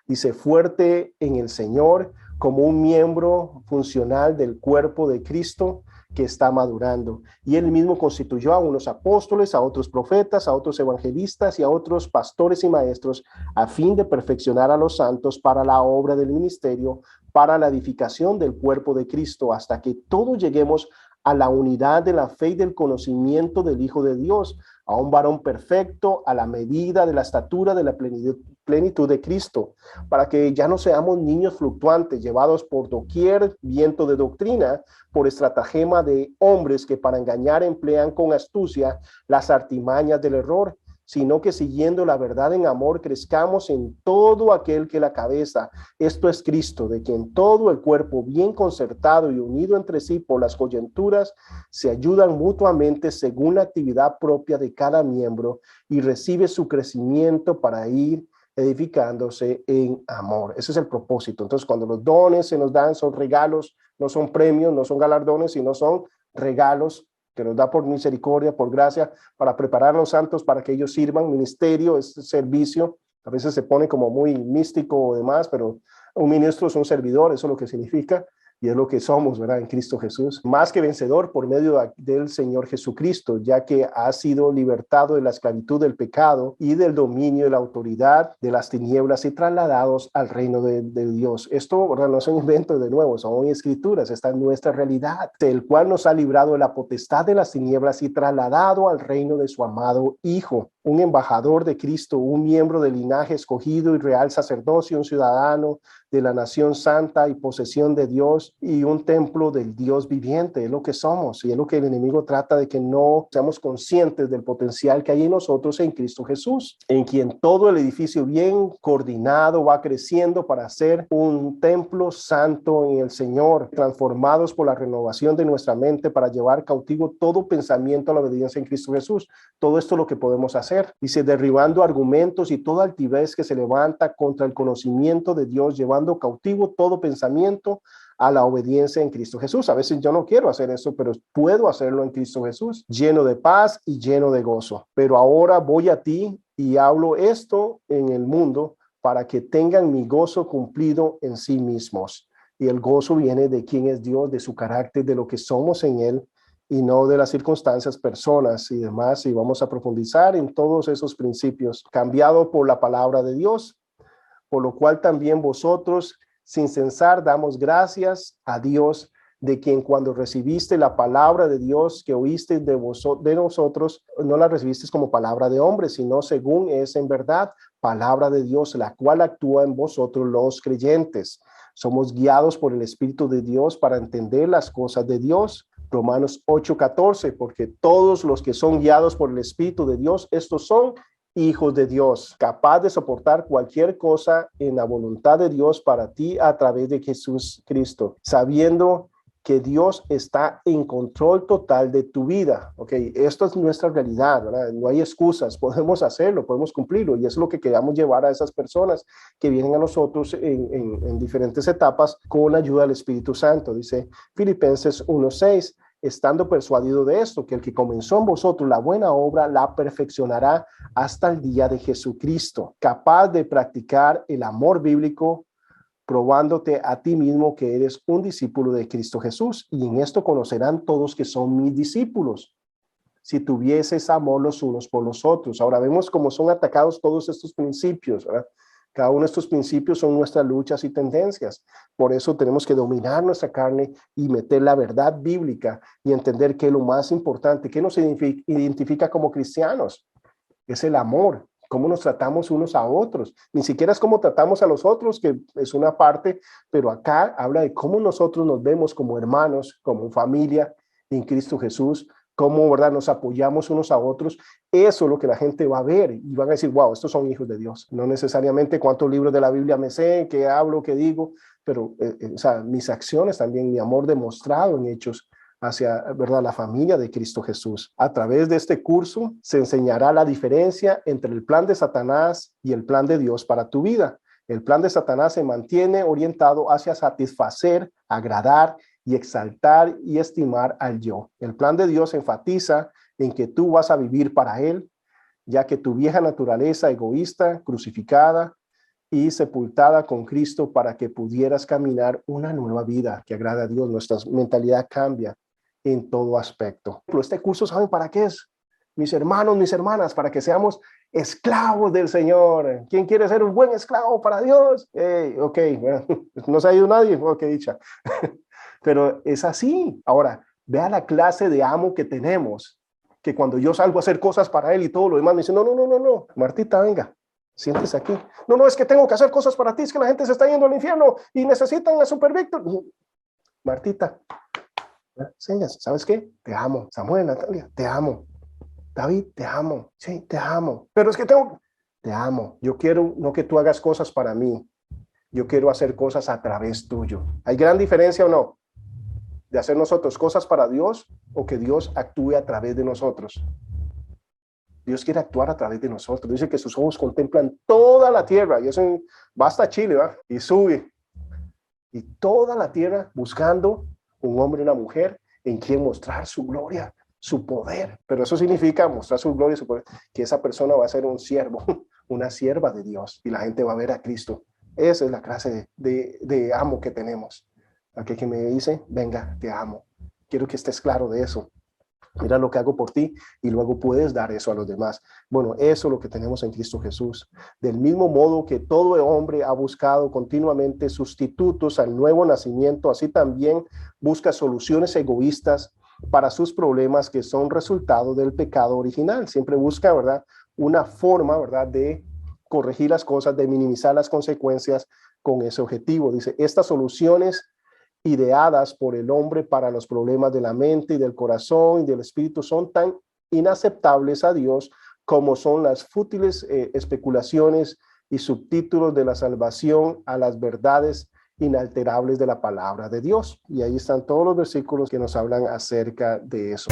Dice, fuerte en el Señor, como un miembro funcional del cuerpo de Cristo que está madurando. Y él mismo constituyó a unos apóstoles, a otros profetas, a otros evangelistas y a otros pastores y maestros, a fin de perfeccionar a los santos para la obra del ministerio, para la edificación del cuerpo de Cristo, hasta que todos lleguemos a la unidad de la fe y del conocimiento del Hijo de Dios, a un varón perfecto, a la medida de la estatura de la plenitud de Cristo, para que ya no seamos niños fluctuantes, llevados por doquier viento de doctrina, por estratagema de hombres que para engañar emplean con astucia las artimañas del error, sino que siguiendo la verdad en amor crezcamos en todo aquel que la cabeza, esto es Cristo, de quien todo el cuerpo bien concertado y unido entre sí por las coyunturas se ayudan mutuamente según la actividad propia de cada miembro y recibe su crecimiento para ir edificándose en amor. Ese es el propósito. Entonces, cuando los dones se nos dan, son regalos, no son premios, no son galardones, sino son regalos que nos da por misericordia, por gracia, para preparar a los santos para que ellos sirvan. Ministerio es servicio. A veces se pone como muy místico o demás, pero un ministro es un servidor, eso es lo que significa. Y es lo que somos, ¿verdad? En Cristo Jesús. Más que vencedor por medio del Señor Jesucristo, ya que ha sido libertado de la esclavitud del pecado y del dominio de la autoridad de las tinieblas y trasladados al reino de Dios. Esto, ¿verdad? No es un invento de nuevo, son escrituras, está en nuestra realidad, el cual nos ha librado de la potestad de las tinieblas y trasladado al reino de su amado Hijo, un embajador de Cristo, un miembro del linaje escogido y real sacerdocio, un ciudadano de la nación santa y posesión de Dios y un templo del Dios viviente. Es lo que somos y es lo que el enemigo trata de que no seamos conscientes del potencial que hay en nosotros en Cristo Jesús, en quien todo el edificio bien coordinado va creciendo para ser un templo santo en el Señor, transformados por la renovación de nuestra mente para llevar cautivo todo pensamiento a la obediencia en Cristo Jesús. Todo esto es lo que podemos hacer. Dice, derribando argumentos y toda altivez que se levanta contra el conocimiento de Dios, llevando cautivo todo pensamiento a la obediencia en Cristo Jesús. A veces yo no quiero hacer eso, pero puedo hacerlo en Cristo Jesús, lleno de paz y lleno de gozo. Pero ahora voy a ti y hablo esto en el mundo para que tengan mi gozo cumplido en sí mismos. Y el gozo viene de quién es Dios, de su carácter, de lo que somos en él, y no de las circunstancias, personas y demás. Y vamos a profundizar en todos esos principios, cambiado por la palabra de Dios, por lo cual también vosotros, sin cesar, damos gracias a Dios, de quien cuando recibiste la palabra de Dios que oíste de nosotros, no la recibiste como palabra de hombre, sino según es en verdad palabra de Dios, la cual actúa en vosotros los creyentes. Somos guiados por el Espíritu de Dios para entender las cosas de Dios. Romanos 8:14, porque todos los que son guiados por el Espíritu de Dios, estos son hijos de Dios, capaz de soportar cualquier cosa en la voluntad de Dios para ti a través de Jesús Cristo, sabiendo que Dios está en control total de tu vida. Ok, esto es nuestra realidad, ¿verdad? No hay excusas, podemos hacerlo, podemos cumplirlo, y eso es lo que queremos llevar a esas personas que vienen a nosotros en diferentes etapas con la ayuda del Espíritu Santo. Dice Filipenses 1:6, estando persuadido de esto, que el que comenzó en vosotros la buena obra la perfeccionará hasta el día de Jesucristo, capaz de practicar el amor bíblico, probándote a ti mismo que eres un discípulo de Cristo Jesús. Y en esto conocerán todos que son mis discípulos, si tuvieses amor los unos por los otros. Ahora vemos cómo son atacados todos estos principios, ¿verdad? Cada uno de estos principios son nuestras luchas y tendencias. Por eso tenemos que dominar nuestra carne y meter la verdad bíblica y entender que lo más importante, que nos identifica como cristianos, es el amor, cómo nos tratamos unos a otros. Ni siquiera es cómo tratamos a los otros, que es una parte, pero acá habla de cómo nosotros nos vemos como hermanos, como familia en Cristo Jesús, cómo, ¿verdad?, nos apoyamos unos a otros. Eso es lo que la gente va a ver y van a decir, wow, estos son hijos de Dios. No necesariamente cuántos libros de la Biblia me sé, qué hablo, qué digo, pero o sea, mis acciones también, mi amor demostrado en hechos hacia, ¿verdad?, la familia de Cristo Jesús. A través de este curso se enseñará la diferencia entre el plan de Satanás y el plan de Dios para tu vida. El plan de Satanás se mantiene orientado hacia satisfacer, agradar y exaltar y estimar al yo. El plan de Dios enfatiza en que tú vas a vivir para Él, ya que tu vieja naturaleza egoísta, crucificada y sepultada con Cristo para que pudieras caminar una nueva vida que agrada a Dios. Nuestra mentalidad cambia en todo aspecto. Pero este curso, ¿saben para qué es? Mis hermanos, mis hermanas, para que seamos esclavos del Señor. ¿Quién quiere ser un buen esclavo para Dios? Ok, bueno, no se ha ido nadie. Ok, dicha. Pero es así. Ahora, vea la clase de amo que tenemos, que cuando yo salgo a hacer cosas para Él y todo lo demás, me dicen, no, Martita, venga, siéntese aquí. No, es que tengo que hacer cosas para ti, es que la gente se está yendo al infierno y necesitan la Super Víctor. Martita, ¿sabes qué? Te amo. Samuel, Natalia, te amo. David, te amo. Sí, te amo. Pero es que te amo. Yo quiero no que tú hagas cosas para mí. Yo quiero hacer cosas a través tuyo. ¿Hay gran diferencia o no? De hacer nosotros cosas para Dios o que Dios actúe a través de nosotros. Dios quiere actuar a través de nosotros. Dice que sus ojos contemplan toda la tierra. Y eso va hasta Chile, ¿va? Y sube. Y toda la tierra buscando un hombre y una mujer en quien mostrar su gloria, su poder. Pero eso significa mostrar su gloria y su poder, que esa persona va a ser un siervo, una sierva de Dios. Y la gente va a ver a Cristo. Esa es la clase de amo que tenemos. Aquel que me dice, venga, te amo. Quiero que estés claro de eso. Mira lo que hago por ti y luego puedes dar eso a los demás. Bueno, eso es lo que tenemos en Cristo Jesús. Del mismo modo que todo hombre ha buscado continuamente sustitutos al nuevo nacimiento, así también busca soluciones egoístas para sus problemas que son resultado del pecado original. Siempre busca, ¿verdad?, una forma, ¿verdad?, de corregir las cosas, de minimizar las consecuencias con ese objetivo. Dice, estas soluciones ideadas por el hombre para los problemas de la mente y del corazón y del espíritu son tan inaceptables a Dios como son las fútiles especulaciones y subtítulos de la salvación a las verdades inalterables de la palabra de Dios. Y ahí están todos los versículos que nos hablan acerca de eso.